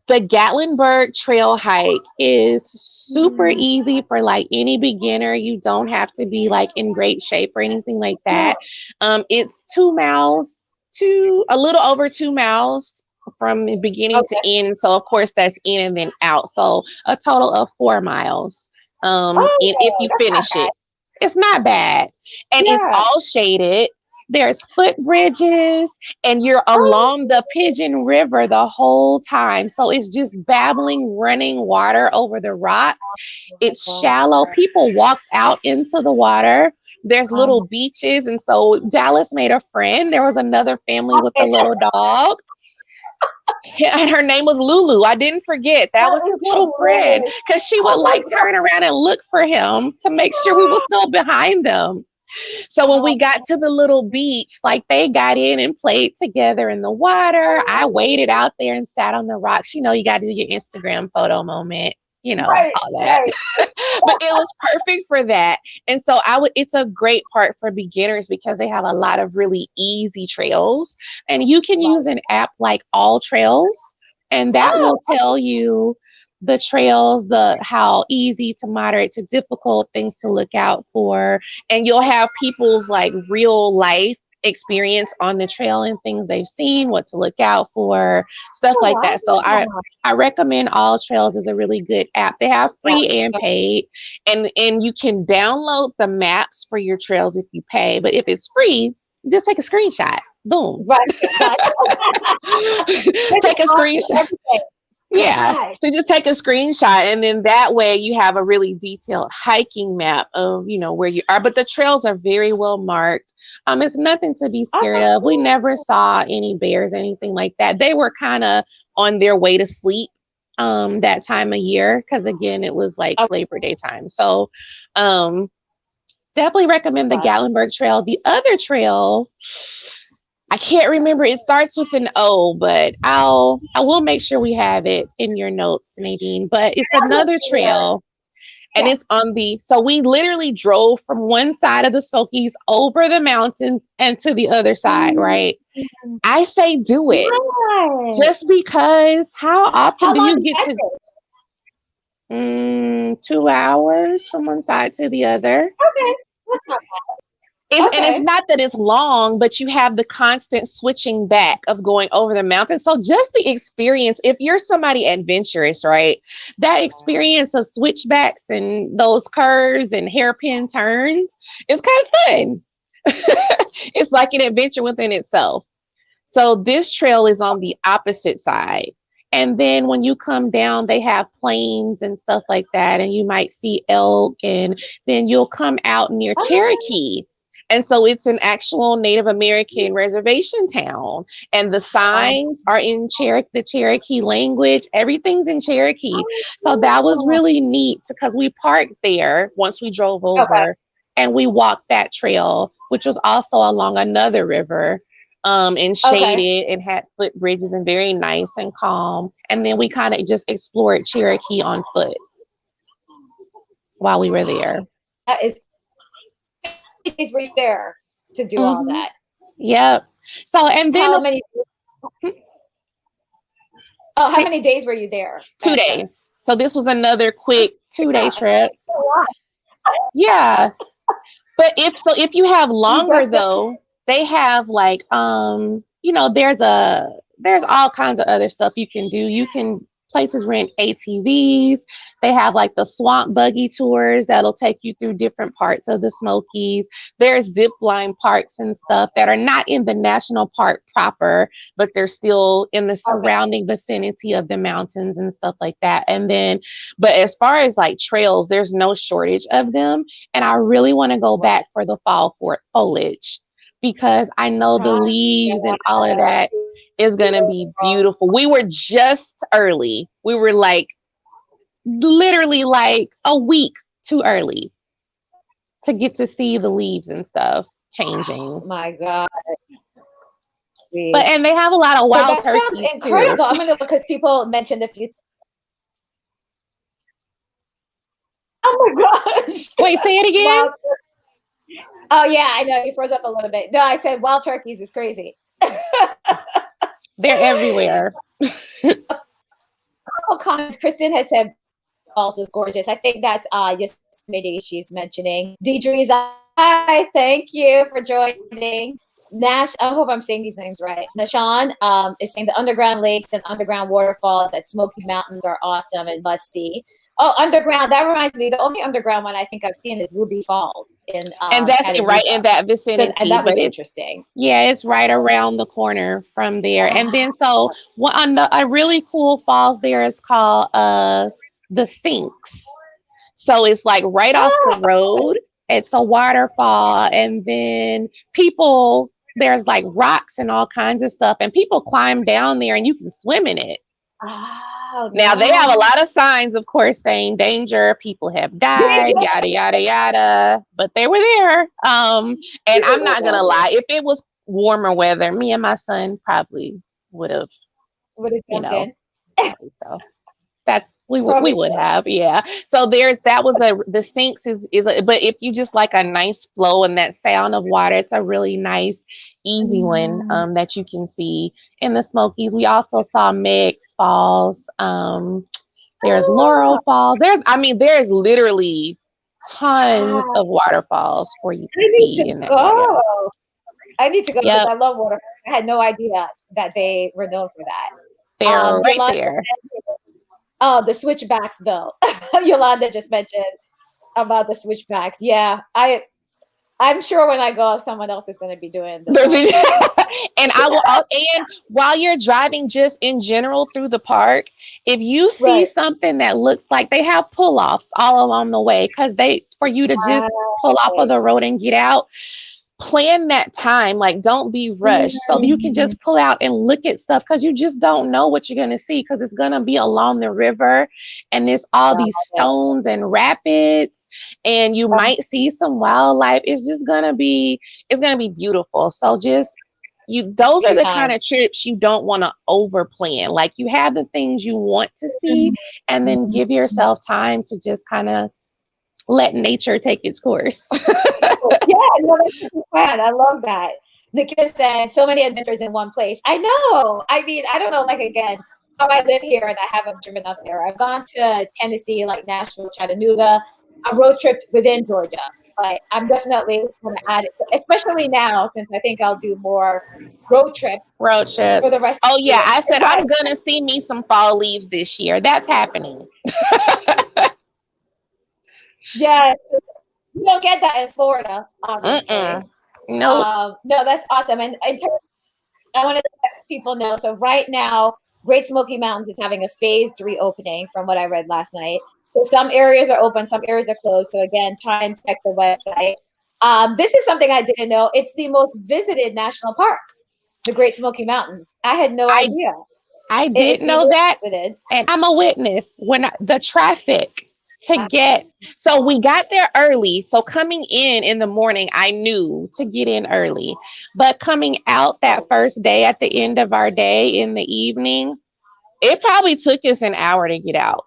the Gatlinburg trail hike is super Mm, easy for like any beginner. You don't have to be like in great shape or anything like yeah. that. It's 2 miles to a little over 2 miles from the beginning to Okay. end. So of course that's in and then out. So a total of 4 miles. And if Oh, you that's not finish bad. it, it's not bad. And it's Yeah. all shaded. There's footbridges and you're Oh, along the Pigeon River the whole time. So it's just babbling, running water over the rocks. my It's God. shallow. People walk out into the water. There's little Um, beaches. And so Dallas made a friend. There was another family with a it's, little dog. And her name was Lulu. I didn't forget. That that was his is little friend hilarious. because she would Oh my like turn around and look for him to make sure we were still behind them. So when God. we got to the little beach, like they got in and played together in the water. I waited out there and sat on the rocks. You got to do your Instagram photo moment, Right, all that. right. But it was perfect for that. And so it's a great part for beginners because they have a lot of really easy trails. And you can use an app like All Trails, and that Oh, will tell you the trails, the how easy to moderate to difficult things to look out for, and you'll have people's like real life experience on the trail and things they've seen, what to look out for, stuff Oh, like I that. So love that. I recommend All Trails is a really good app. They have Yeah. free and paid, and you can download the maps for your trails if you pay. But if it's free, just take a screenshot. Boom. Right. Gotcha. There's Take an a app for screenshot. everything. Yeah. Gosh. So just take a screenshot, and then that way you have a really detailed hiking map of, where you are. But the trails are very well marked. It's nothing to be Oh, scared that's of. We cool. never saw any bears, anything like that. They were kind of on their way to sleep that time of year, because again, it was like Oh, Labor Day time. So definitely recommend the gotcha. Gatlinburg Trail. The other trail, I can't remember. It starts with an O, but I will make sure we have it in your notes, Nadine. But it's I'll look another for it. trail, and Yes. it's so we literally drove from one side of the Smokies over the mountains and to the other side, right? Mm, I say do it, nice. just because how often How do long you does get that to take? 2 hours from one side to the other? Okay. That's not And it's okay. not that it's long, but you have the constant switching back of going over the mountain. So just the experience, if you're somebody adventurous, right, that experience of switchbacks and those curves and hairpin turns is kind of fun. It's like an adventure within itself. So this trail is on the opposite side. And then when you come down, they have plains and stuff like that. And you might see elk, and then you'll come out near Oh, Cherokee. And so it's an actual Native American reservation town. And the wow. signs are in the Cherokee language. Everything's in Cherokee. Oh, So that was cool. really neat because we parked there once we drove Okay. over, and we walked that trail, which was also along another river, and Okay. shaded and had footbridges and very nice and calm. And then we kind of just explored Cherokee on foot while we were there. That is days were you there to do all Hmm. that? Yep. So, and then How many how many days were you there? 2 days. So this was another quick 2 day Yeah, trip. a lot. Yeah. But if you have longer That's though, they have like there's all kinds of other stuff you can do. You can places rent ATVs. They have like the swamp buggy tours that'll take you through different parts of the Smokies. There's zip line parks and stuff that are not in the national park proper, but they're still in the okay. surrounding vicinity of the mountains and stuff like that. And then, but as far as like trails, there's no shortage of them. And I really want to go Wow. back for the fall foliage, because I know the leaves and all of that is going to be beautiful. We were just early. We were like literally like a week too early to get to see the leaves and stuff changing. Oh my God. And they have a lot of So wild that sounds turkeys too. incredible. I'm gonna look because people mentioned a few. Oh my gosh. Wait, say it again. Wild. Oh yeah, I know you froze up a little bit. No, I said wild turkeys is crazy. They're everywhere. Couple comments. Kristen had said Falls was gorgeous. I think that's Yosemite she's mentioning. Deidre's hi, thank you for joining. Nash, I hope I'm saying these names right. Nashawn is saying the underground lakes and underground waterfalls at Smoky Mountains are awesome and must see. Oh, underground. That reminds me. The only underground one I think I've seen is Ruby Falls in And that's right in Chattanooga. that So, and vicinity, that but was interesting. it's right around the corner from there. And Wow. then so a really cool falls there is called the Sinks. So it's like right off the road. It's a waterfall, and then there's like rocks and all kinds of stuff, and people climb down there and you can swim in it. Oh, Now they have a no. lot of signs, of course, saying danger, people have died, yada yada yada, but they were there. And I'm not gonna lie, if it was warmer weather, me and my son probably would have, Would have you jumped know, in. probably so. That's we Probably would so. have, yeah. So that was the Sinks but if you just like a nice flow and that sound of water, it's a really nice, easy one that you can see in the Smokies. We also saw Meg's Falls. There's Laurel Falls. There's literally tons I of waterfalls for you to need see to in that area. go. I need to go because Yep. I love Waterfalls. I had no idea that they were known for that. They're right Yolanda there. said, oh, the switchbacks though. Yolanda just mentioned about the switchbacks. Yeah, I'm sure when I go, someone else is going to be doing the talking. And and while you're driving just in general through the park, if you see Right. something that looks like they have pull-offs all along the way, because for you to just pull off of the road and get out, plan that time. Like, don't be rushed, so you can just pull out and look at stuff, because you just don't know what you're going to see, because it's going to be along the river and there's all these stones and rapids, and you might see some wildlife. It's going to be beautiful. So just those are the kind of trips you don't want to over plan. Like, you have the things you want to see, and then give yourself time to just kind of let nature take its course. Yeah, no, that's a good plan. I love that. Nikita said, so many adventures in one place. I know. I mean, I don't know, like, again, how I live here and I haven't driven up there. I've gone to Tennessee, like Nashville, Chattanooga. I've road tripped within Georgia, but I'm definitely going to add it, especially now, since I think I'll do more road trips. Road trips. For the rest oh, yeah. of I said, I'm going to see me some fall leaves this year. That's happening. Yeah. You don't get that in Florida, obviously. No. No, that's awesome. And I want to let people know. So right now, Great Smoky Mountains is having a phased reopening from what I read last night. So some areas are open, some areas are closed. So again, try and check the website. This is something I didn't know. It's the most visited national park, the Great Smoky Mountains. I had no idea. I didn't know that. Visited. And I'm a witness. When the traffic to get, so we got there early. So coming in the morning, I knew to get in early, but coming out that first day at the end of our day in the evening, it probably took us an hour to get out.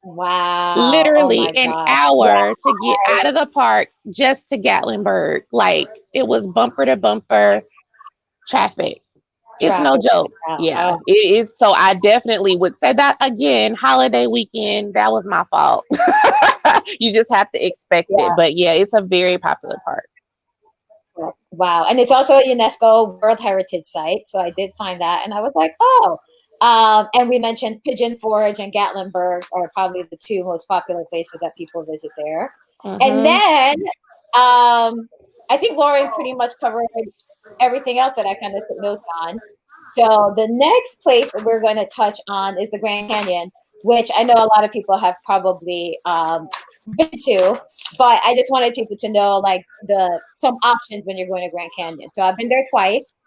Wow. Literally an hour to get out of the park just to Gatlinburg. Like, it was bumper to bumper traffic. It's no joke. Yeah, it is. So I definitely would say that again, holiday weekend, that was my fault. You just have to expect it. But yeah, it's a very popular park. Wow. And it's also a UNESCO World Heritage Site. So I did find that. And I was like, oh. And we mentioned Pigeon Forge and Gatlinburg are probably the two most popular places that people visit there. And then I think Lauren pretty much covered everything else that I kind of took notes on. So the next place that we're going to touch on is the Grand Canyon, which I know a lot of people have probably been to, but I just wanted people to know, like, some options when you're going to Grand Canyon. So I've been there twice.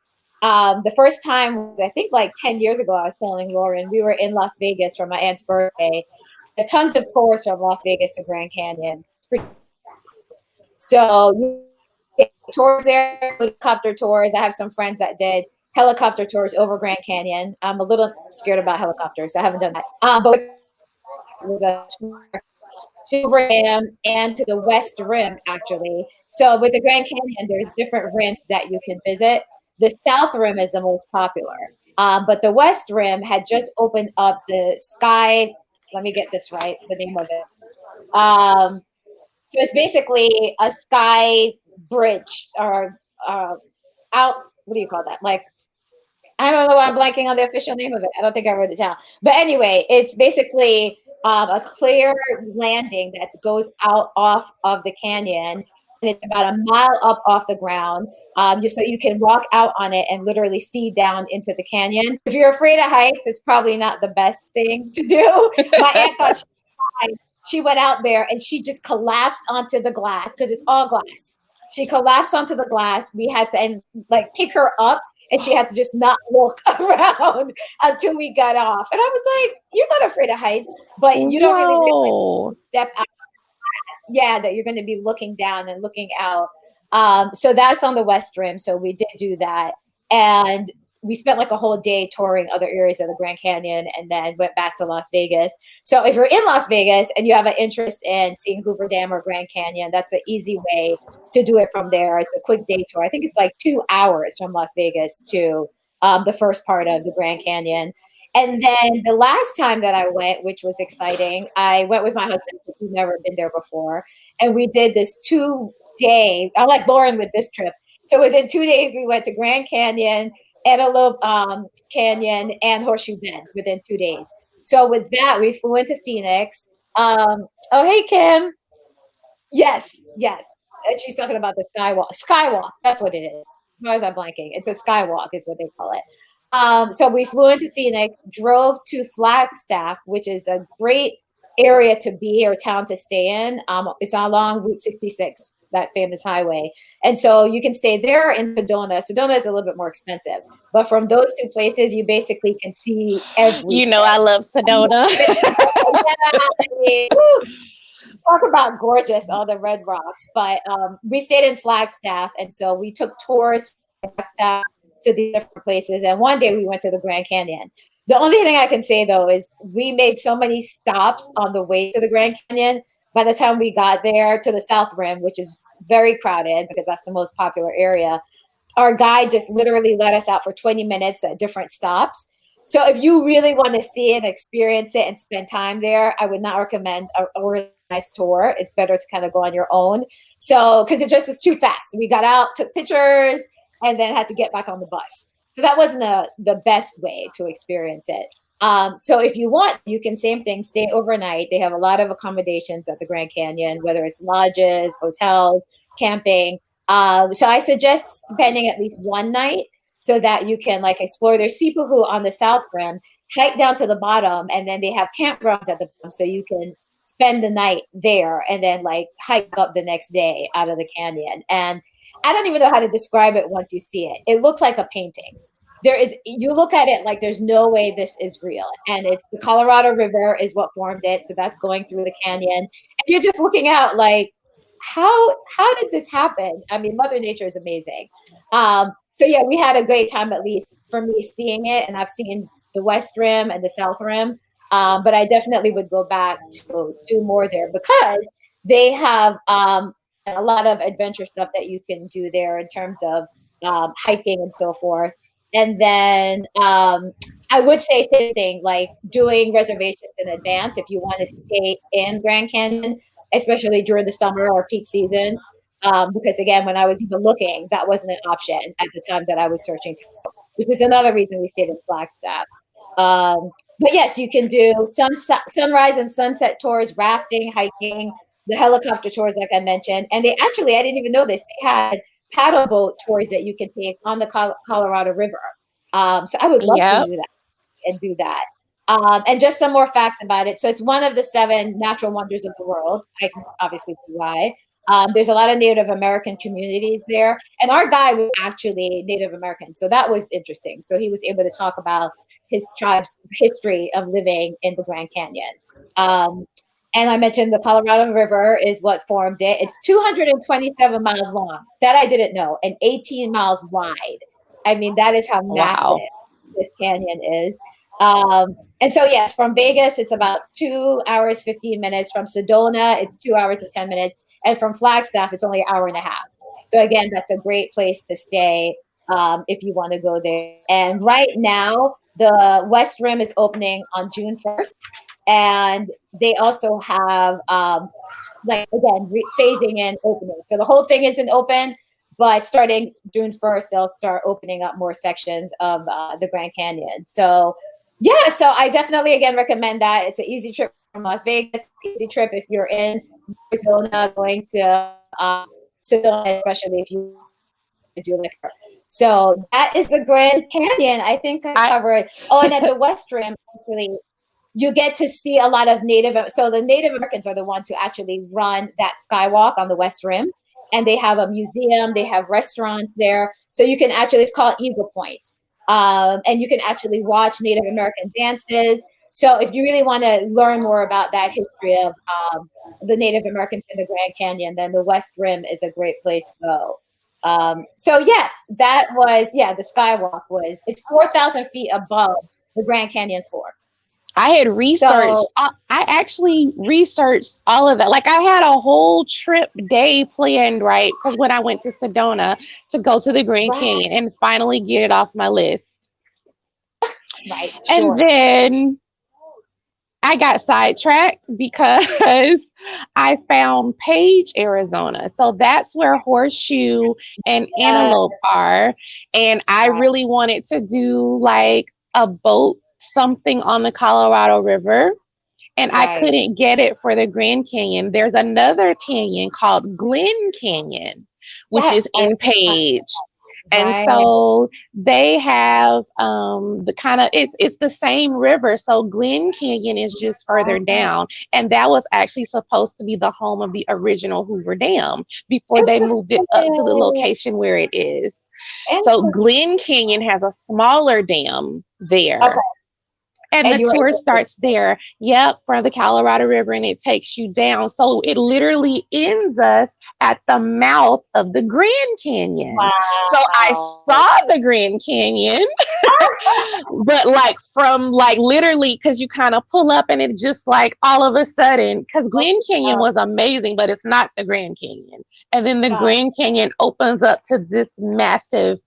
The first time was, I think, like 10 years ago. I was telling Lauren, we were in Las Vegas for my aunt's birthday. There are tons of tours from Las Vegas to Grand Canyon. So you get tours there, helicopter tours. I have some friends that did helicopter tours over Grand Canyon. I'm a little scared about helicopters, so I haven't done that. But it was a to Rim and to the West Rim, actually. So with the Grand Canyon, there's different rims that you can visit. The South Rim is the most popular, but the West Rim had just opened up the Sky. Let me get this right, the name of it. So it's basically a sky bridge or out. What do you call that? Like, I don't know why I'm blanking on the official name of it. I don't think I wrote it down. But anyway, it's basically a clear landing that goes out off of the canyon. And it's about a mile up off the ground. Just so you can walk out on it and literally see down into the canyon. If you're afraid of heights, it's probably not the best thing to do. My aunt thought she went out there and she just collapsed onto the glass because it's all glass. She collapsed onto the glass. We had to pick her up, and she had to just not look around until we got off. And I was like, you're not afraid of heights, but you don't really step out of the glass. Yeah, that you're going to be looking down and looking out. So that's on the West Rim. So we did do that. And we spent like a whole day touring other areas of the Grand Canyon and then went back to Las Vegas. So if you're in Las Vegas and you have an interest in seeing Hoover Dam or Grand Canyon, that's an easy way to do it from there. It's a quick day tour. I think it's like 2 hours from Las Vegas to the first part of the Grand Canyon. And then the last time that I went, which was exciting, I went with my husband because he'd never been there before. And we did this 2-day, I like Lauren with this trip, So within 2 days, we went to Grand Canyon, Antelope Canyon, and Horseshoe Bend within 2 days. So with that, we flew into Phoenix. Oh, hey, Kim. Yes, yes. And she's talking about the Skywalk. Skywalk, that's what it is. Why is I blanking? It's a Skywalk, is what they call it. So we flew into Phoenix, drove to Flagstaff, which is a great area to be or town to stay in. It's along Route 66, that famous highway. And so you can stay there in Sedona. Sedona is a little bit more expensive, but from those two places, you basically can see everything. You know, I love Sedona. Yeah, talk about gorgeous, all the red rocks. But we stayed in Flagstaff, and so we took tours from Flagstaff to the different places. And one day we went to the Grand Canyon. The only thing I can say though is we made so many stops on the way to the Grand Canyon. By the time we got there to the South Rim, which is very crowded because that's the most popular area, our guide just literally let us out for 20 minutes at different stops. So if you really want to see it, experience it, and spend time there, I would not recommend a organized tour. It's better to kind of go on your own. So, because it just was too fast. We got out, took pictures, and then had to get back on the bus. So that wasn't the best way to experience it. So if you want, you can, same thing, stay overnight. They have a lot of accommodations at the Grand Canyon, whether it's lodges, hotels, camping. So I suggest spending at least one night so that you can like explore. There's people who on the South Rim hike down to the bottom, and then they have campgrounds at the bottom, so you can spend the night there and then like hike up the next day out of the canyon. And I don't even know how to describe it once you see it. It looks like a painting. You look at it like there's no way this is real. And it's the Colorado River is what formed it. So that's going through the canyon. And you're just looking out like, how did this happen? I mean, Mother Nature is amazing. So yeah, we had a great time, at least for me, seeing it. And I've seen the West Rim and the South Rim. But I definitely would go back to do more there because they have a lot of adventure stuff that you can do there in terms of hiking and so forth. And then I would say same thing, like doing reservations in advance if you want to stay in Grand Canyon, especially during the summer or peak season. Because again, when I was even looking, that wasn't an option at the time that I was searching, which is another reason we stayed in Flagstaff. But yes, you can do sunrise and sunset tours, rafting, hiking, the helicopter tours, like I mentioned. And they actually, I didn't even know this, they had paddle boat tours that you can take on the Colorado River. So I would love to do that. And just some more facts about it. So it's one of the 7 natural wonders of the world. I can obviously see why. There's a lot of Native American communities there. And our guy was actually Native American. So that was interesting. So he was able to talk about his tribe's history of living in the Grand Canyon. And I mentioned the Colorado River is what formed it. It's 227 miles long. That I didn't know, and 18 miles wide. I mean, that is how massive this canyon is. And so, yes, from Vegas, it's about 2 hours, 15 minutes. From Sedona, it's 2 hours and 10 minutes. And from Flagstaff, it's only an hour and a half. So again, that's a great place to stay if you want to go there. And right now, the West Rim is opening on June 1st. And they also have, phasing in opening. So the whole thing isn't open, but starting June 1st, they'll start opening up more sections of the Grand Canyon. So, yeah, so I definitely, again, recommend that. It's an easy trip from Las Vegas, easy trip if you're in Arizona, going to Sedona, especially if you do liquor. So that is the Grand Canyon. I think I covered. Oh, and at the West Rim, actually, you get to see a lot of so the Native Americans are the ones who actually run that Skywalk on the West Rim. And they have a museum, they have restaurants there. So you can actually, it's called Eagle Point. And you can actually watch Native American dances. So if you really want to learn more about that history of the Native Americans in the Grand Canyon, then the West Rim is a great place to go. So yes, that was, the Skywalk it's 4,000 feet above the Grand Canyon floor. I had researched, I actually researched all of that. Like I had a whole trip day planned, right? Because when I went to Sedona to go to the Grand Canyon and finally get it off my list. Right. And then I got sidetracked because I found Page, Arizona. So that's where Horseshoe and Yes, Antelope are. And I right, really wanted to do like a boat, something on the Colorado River. And I right. couldn't get it for the Grand Canyon. There's another canyon called Glen Canyon, which Yes, is in Page. And right. so they have the kind of it's the same river. So Glen Canyon is just further Oh, down, and that was actually supposed to be the home of the original Hoover Dam before they moved it up to the interesting. location where it is. So Interesting. Glen Canyon has a smaller dam Okay, there, and and the you were tour able to. starts there. Yep, from the Colorado River, and it takes you down. So it literally ends us at the mouth of the Grand Canyon. So I Wow. saw the Grand Canyon, but like from like literally, because you kind of pull up and it just like all of a sudden, because Glen Canyon Oh, was amazing, but it's not the Grand Canyon. And then the got Grand Canyon opens up to this massive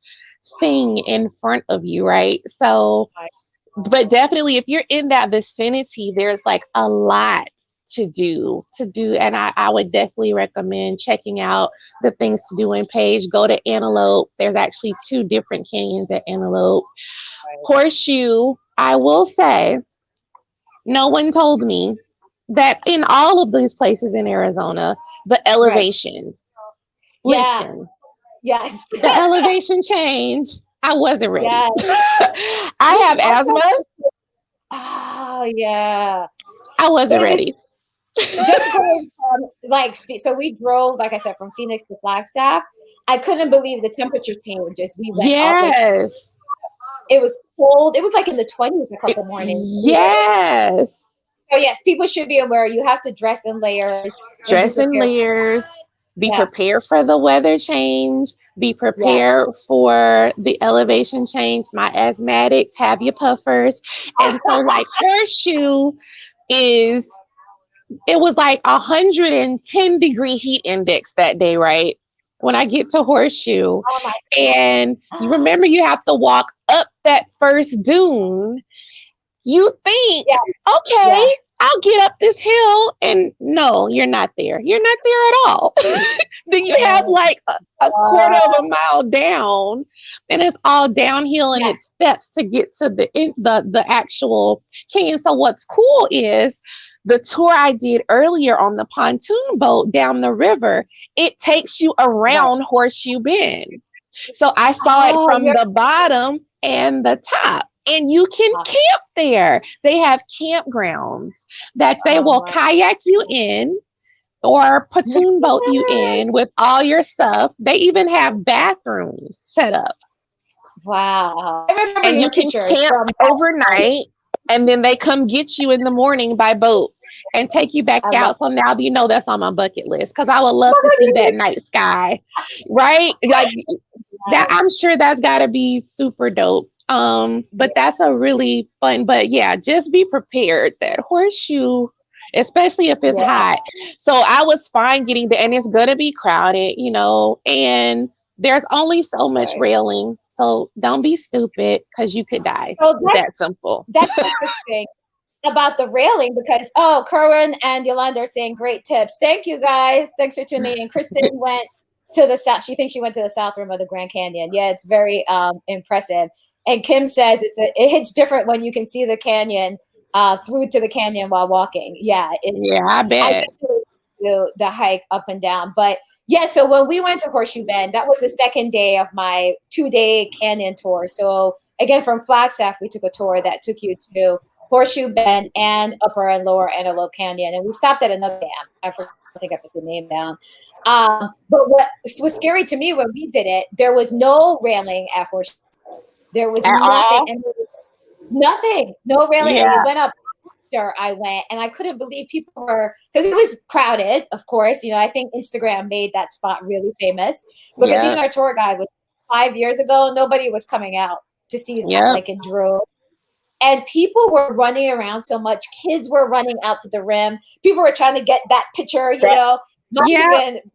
thing in front of you, right? So my but gosh. definitely if you're in that vicinity, there's like a lot to do, and I would definitely recommend checking out the things to do in Page. Go to Antelope. There's actually two different canyons at Antelope. Right, Horseshoe, I will say, no one told me that in all of these places in Arizona, the right. elevation, Yeah. listen, Yes. the elevation change, I wasn't ready. Yes. I have asthma. Oh, yeah. I wasn't It was ready. just going from like so we drove, like I said, from Phoenix to Flagstaff. I couldn't believe the temperature change as we went up. Like Yes. it was cold. It was like in the 20s a couple mornings. Yes. So yes, people should be aware. You have to dress in layers and be Dress in prepared. layers. Be Yeah, prepared for the weather change. Be yeah. prepared for the elevation change. My asthmatics have your puffers. And so, like, Horseshoe is, it was like 110-degree heat index that day, right? When I get to Horseshoe. Oh my And you god. remember you have to walk up that first dune. You think, Yes, okay, yeah. I'll get up this hill. And no, you're not there. You're not there at all. Then you have Oh, like a quarter of a mile down, and it's all downhill and yes. it steps to get to the actual canyon. So what's cool is the tour I did earlier on the pontoon boat down the river, it takes you Right. around Horseshoe Bend. So I saw it Oh, from you're the bottom and the top. And you can camp there. They have campgrounds that they oh will my kayak you in or pontoon boat you goodness. in with all your stuff. They even have bathrooms set up. Wow. I remember And your you can pictures camp from overnight. And then they come get you in the morning by boat and take you back I love out. So now you know that's on my bucket list because I would love to see that it. night sky, right? Like that, I'm Yes. sure that's got to be super dope. But that's a Yes. really fun. But yeah, just be prepared that Horseshoe, especially if it's Yeah. hot. So I was fine getting there, and it's gonna be crowded, and there's only so much Right. railing. So don't be stupid because you could die. So That simple. that's interesting about the railing because Kerwin and Yolanda are saying great tips. Thank you guys. Thanks for tuning in. Kristen went to the south. She thinks she went to the south rim of the Grand Canyon. Yeah, it's very impressive. And Kim says it hits different when you can see the canyon through to the canyon while walking. Yeah, it's Yeah, I I bet. get to do the hike up and down. But yeah, so when we went to Horseshoe Bend, that was the second day of my 2-day canyon tour. So again, from Flagstaff, we took a tour that took you to Horseshoe Bend and Upper and Lower Antelope Canyon. And we stopped at another dam. I think I put the name down. But what was scary to me when we did it, there was no railing at Horseshoe. There was At nothing. all? And there was nothing, no railing. And it Yeah. went up after I went. And I couldn't believe people were, because it was crowded, of course. I think Instagram made that spot really famous because even Yep. our tour guide was 5 years ago, nobody was coming out to see that Yep. like in droves. And people were running around so much. Kids were running out to the rim. People were trying to get that picture, That, not yeah. even.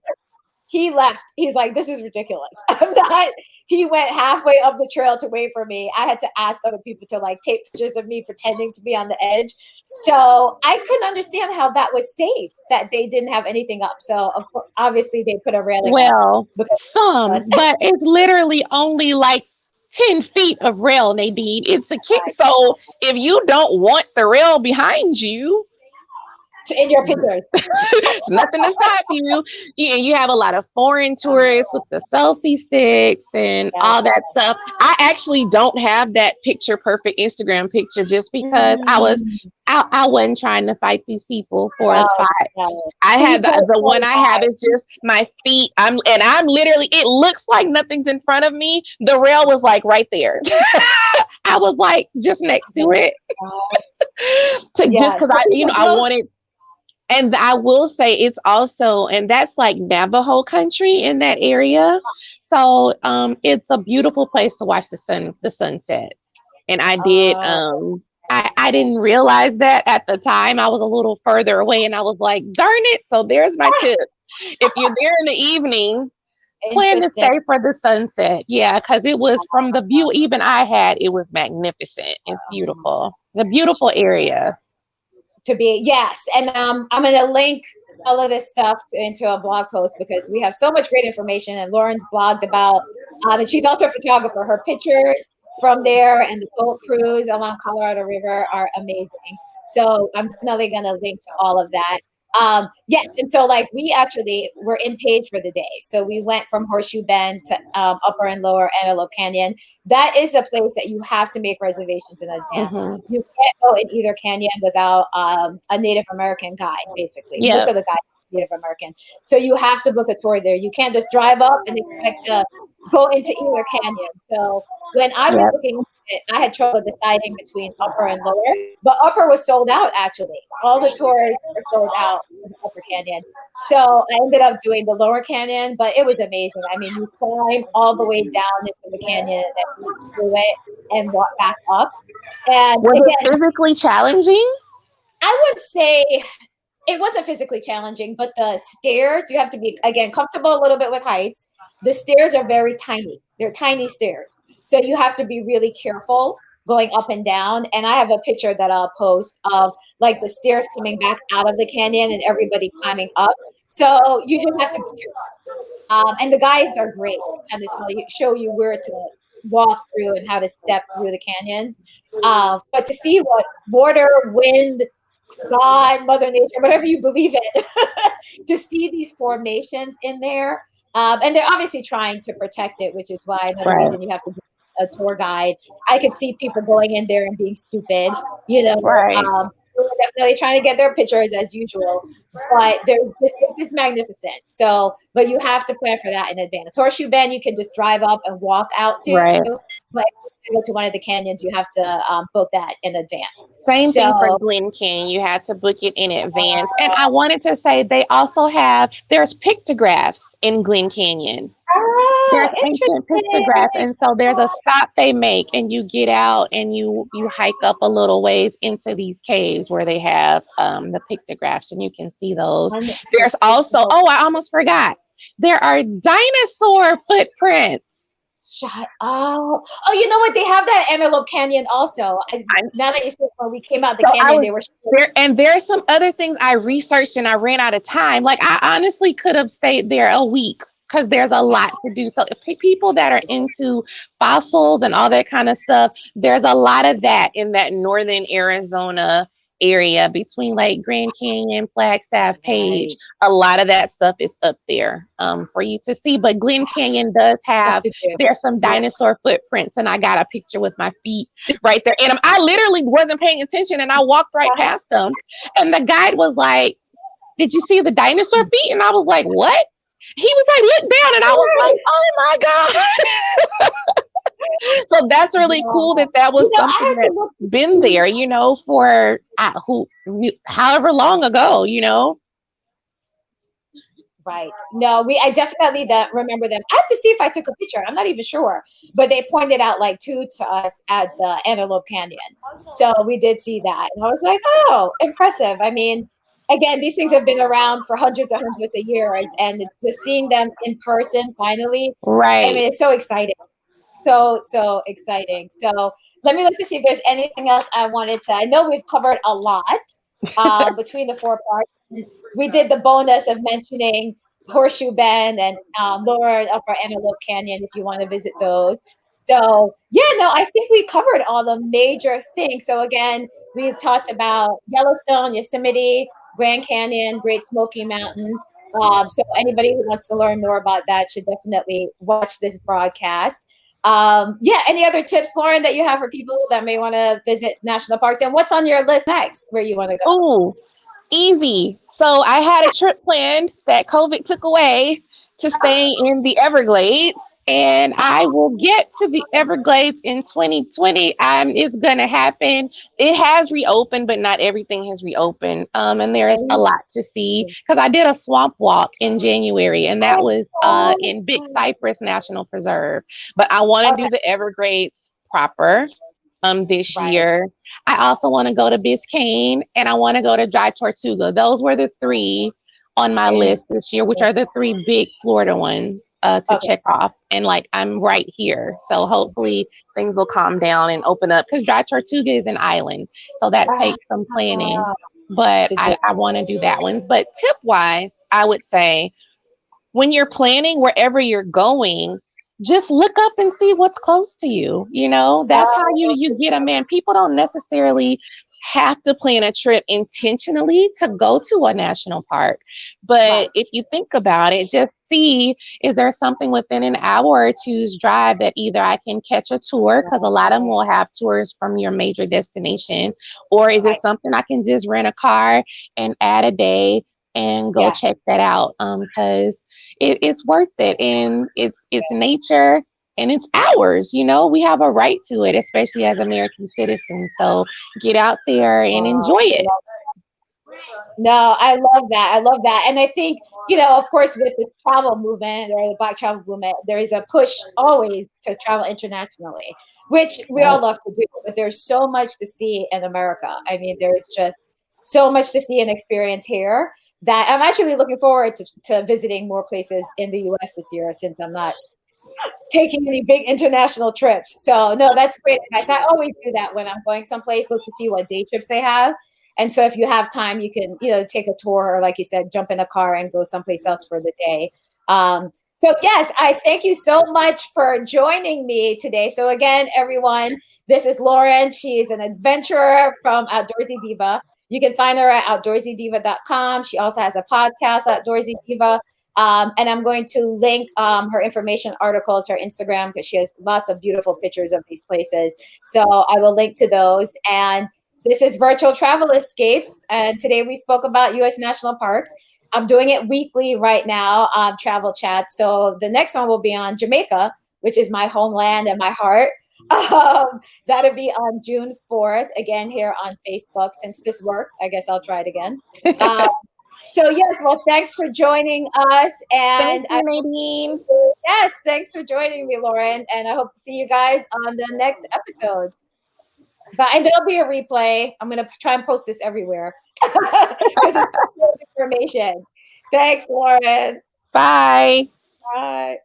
he left. He's like, this is ridiculous. I'm not. He went halfway up the trail to wait for me. I had to ask other people to like take pictures of me pretending to be on the edge. So I couldn't understand how that was safe, that they didn't have anything up. So of course, obviously they put a railing Well, up some, but it's literally only like 10 feet of rail, Nadine. It's a kid. So if you don't want the rail behind you, in your pictures, it's nothing to stop you. You have a lot of foreign tourists with the selfie sticks and all that stuff. I actually don't have that picture perfect Instagram picture just because I wasn't trying to fight these people for a spot. I had the one I have is just my feet. I'm literally, it looks like nothing's in front of me. The rail was like right there. I was like just next to it. Just because I wanted. And I will say it's also, and that's like Navajo country in that area. So it's a beautiful place to watch the sunset. And I did, I didn't realize that at the time. I was a little further away and I was like, darn it. So there's my tip. If you're there in the evening, plan to stay for the sunset. Yeah, because it was from the view even I had, it was magnificent. It's beautiful. It's a beautiful area. To be, yes. And I'm going to link all of this stuff into a blog post because we have so much great information. And Lauren's blogged about, and she's also a photographer. Her pictures from there and the boat cruise along Colorado River are amazing. So I'm definitely going to link to all of that. Yes. And so like we actually were in Page for the day. So we went from Horseshoe Bend to Upper and Lower Antelope Canyon. That is a place that you have to make reservations in advance. You can't go in either canyon without a Native American guide, basically. Most of the guides are Native American. So you have to book a tour there. You can't just drive up and expect to go into either canyon. So when I was looking, I had trouble deciding between Upper and Lower, but Upper was sold out actually. All the tours were sold out in the Upper Canyon. So I ended up doing the Lower Canyon, but it was amazing. I mean, you climb all the way down into the canyon and then walk through it and walk back up. And was it physically challenging? I would say it wasn't physically challenging, but the stairs, you have to be, again, comfortable a little bit with heights. The stairs are very tiny. They're tiny stairs. So you have to be really careful going up and down. And I have a picture that I'll post of like the stairs coming back out of the canyon and everybody climbing up. So you just have to be careful. And the guides are great to kind of show you where to walk through and how to step through the canyons. But to see what water, wind, God, Mother Nature, whatever you believe in, to see these formations in there. And they're obviously trying to protect it, which is why another reason you have to be a tour guide. I could see people going in there and being stupid, definitely trying to get their pictures as usual, but it's magnificent. So, but you have to plan for that in advance. Horseshoe Bend, you can just drive up and walk out to, but to go to one of the canyons, you have to book that in advance. Same thing for Glen Canyon. You had to book it in advance. And I wanted to say they also there's pictographs in Glen Canyon. There's ancient pictographs, and so there's a stop they make, and you get out and you hike up a little ways into these caves where they have the pictographs, and you can see those. There's also, I almost forgot, there are dinosaur footprints. Shut up. Oh, you know what? They have that Antelope Canyon also. Now that you said when we came out the canyon, they were there. And there are some other things I researched and I ran out of time. Like I honestly could have stayed there a week because there's a lot to do. So people that are into fossils and all that kind of stuff, there's a lot of that in that northern Arizona area between like Grand Canyon, Flagstaff, Page. A lot of that stuff is up there for you to see. But Glen Canyon does have, there's some dinosaur footprints, and I got a picture with my feet right there. And I literally wasn't paying attention, and I walked right past them. And the guide was like, "Did you see the dinosaur feet?" And I was like, "What?" He was like, "Look down," and I was like, "Oh my God." So that's really cool that was something that's been there, for however long ago, Right. No, I definitely remember them. I have to see if I took a picture. I'm not even sure, but they pointed out like two to us at the Antelope Canyon. So we did see that. And I was like, oh, impressive. I mean, again, these things have been around for hundreds and hundreds of years, and it's just seeing them in person finally. I Right. mean, it's so exciting. So exciting. So let me look to see if there's anything else I wanted to. I know we've covered a lot between the four parts. We did the bonus of mentioning Horseshoe Bend and Lower and Upper Antelope Canyon if you want to visit those. So yeah, no, I think we covered all the major things. So again, we talked about Yellowstone, Yosemite, Grand Canyon, Great Smoky Mountains. So anybody who wants to learn more about that should definitely watch this broadcast. Yeah, any other tips, Lauren, that you have for people that may want to visit national parks? And what's on your list next where you want to go? Oh, easy. So I had a trip planned that COVID took away to stay in the Everglades, and I will get to the Everglades in 2020. It's gonna happen. It has reopened, but not everything has reopened. And there's a lot to see because I did a swamp walk in January, and that was in Big Cypress National Preserve. But I want to do the Everglades proper this year. I also want to go to Biscayne and I want to go to Dry Tortuga. Those were the three on my list this year, which are the three big Florida ones to check off. And like I'm right here. So hopefully things will calm down and open up because Dry Tortuga is an island. So that takes some planning. But I want to do that one. But tip wise, I would say when you're planning wherever you're going, just look up and see what's close to you. You know, that's how you get a man. People don't necessarily have to plan a trip intentionally to go to a national park. But if you think about it, just see, is there something within an hour or two's drive that either I can catch a tour, because a lot of them will have tours from your major destination, or is it something I can just rent a car and add a day and go check that out, because it's worth it, and it's nature and it's ours. You know, we have a right to it, especially as American citizens. So get out there and enjoy it. No, I love that. I love that. And I think, you know, of course, with the travel movement or the Black travel movement, there is a push always to travel internationally, which we all love to do. But there's so much to see in America. I mean, there's just so much to see and experience here that I'm actually looking forward to visiting more places in the US this year, since I'm not taking any big international trips. So no, that's great advice. I always do that when I'm going someplace, look to see what day trips they have. And so if you have time, you can, you know, take a tour, or like you said, jump in a car and go someplace else for the day. So yes, I thank you so much for joining me today. So again, everyone, this is Lauren. She is an adventurer from Outdoorsy Diva. You can find her at outdoorsydiva.com. She also has a podcast, Outdoorsy Diva. And I'm going to link her information articles, her Instagram, because she has lots of beautiful pictures of these places. So I will link to those. And this is Virtual Travel Escapes. And today we spoke about U.S. national parks. I'm doing it weekly right now, travel chat. So the next one will be on Jamaica, which is my homeland and my heart. That'll be on June 4th, again, here on Facebook. Since this worked, I guess I'll try it again. So yes, well, thanks for joining us. And thank you, Nadine. Yes, thanks for joining me, Lauren. And I hope to see you guys on the next episode. And there'll be a replay. I'm going to try and post this everywhere because it's information. Thanks, Lauren. Bye. Bye.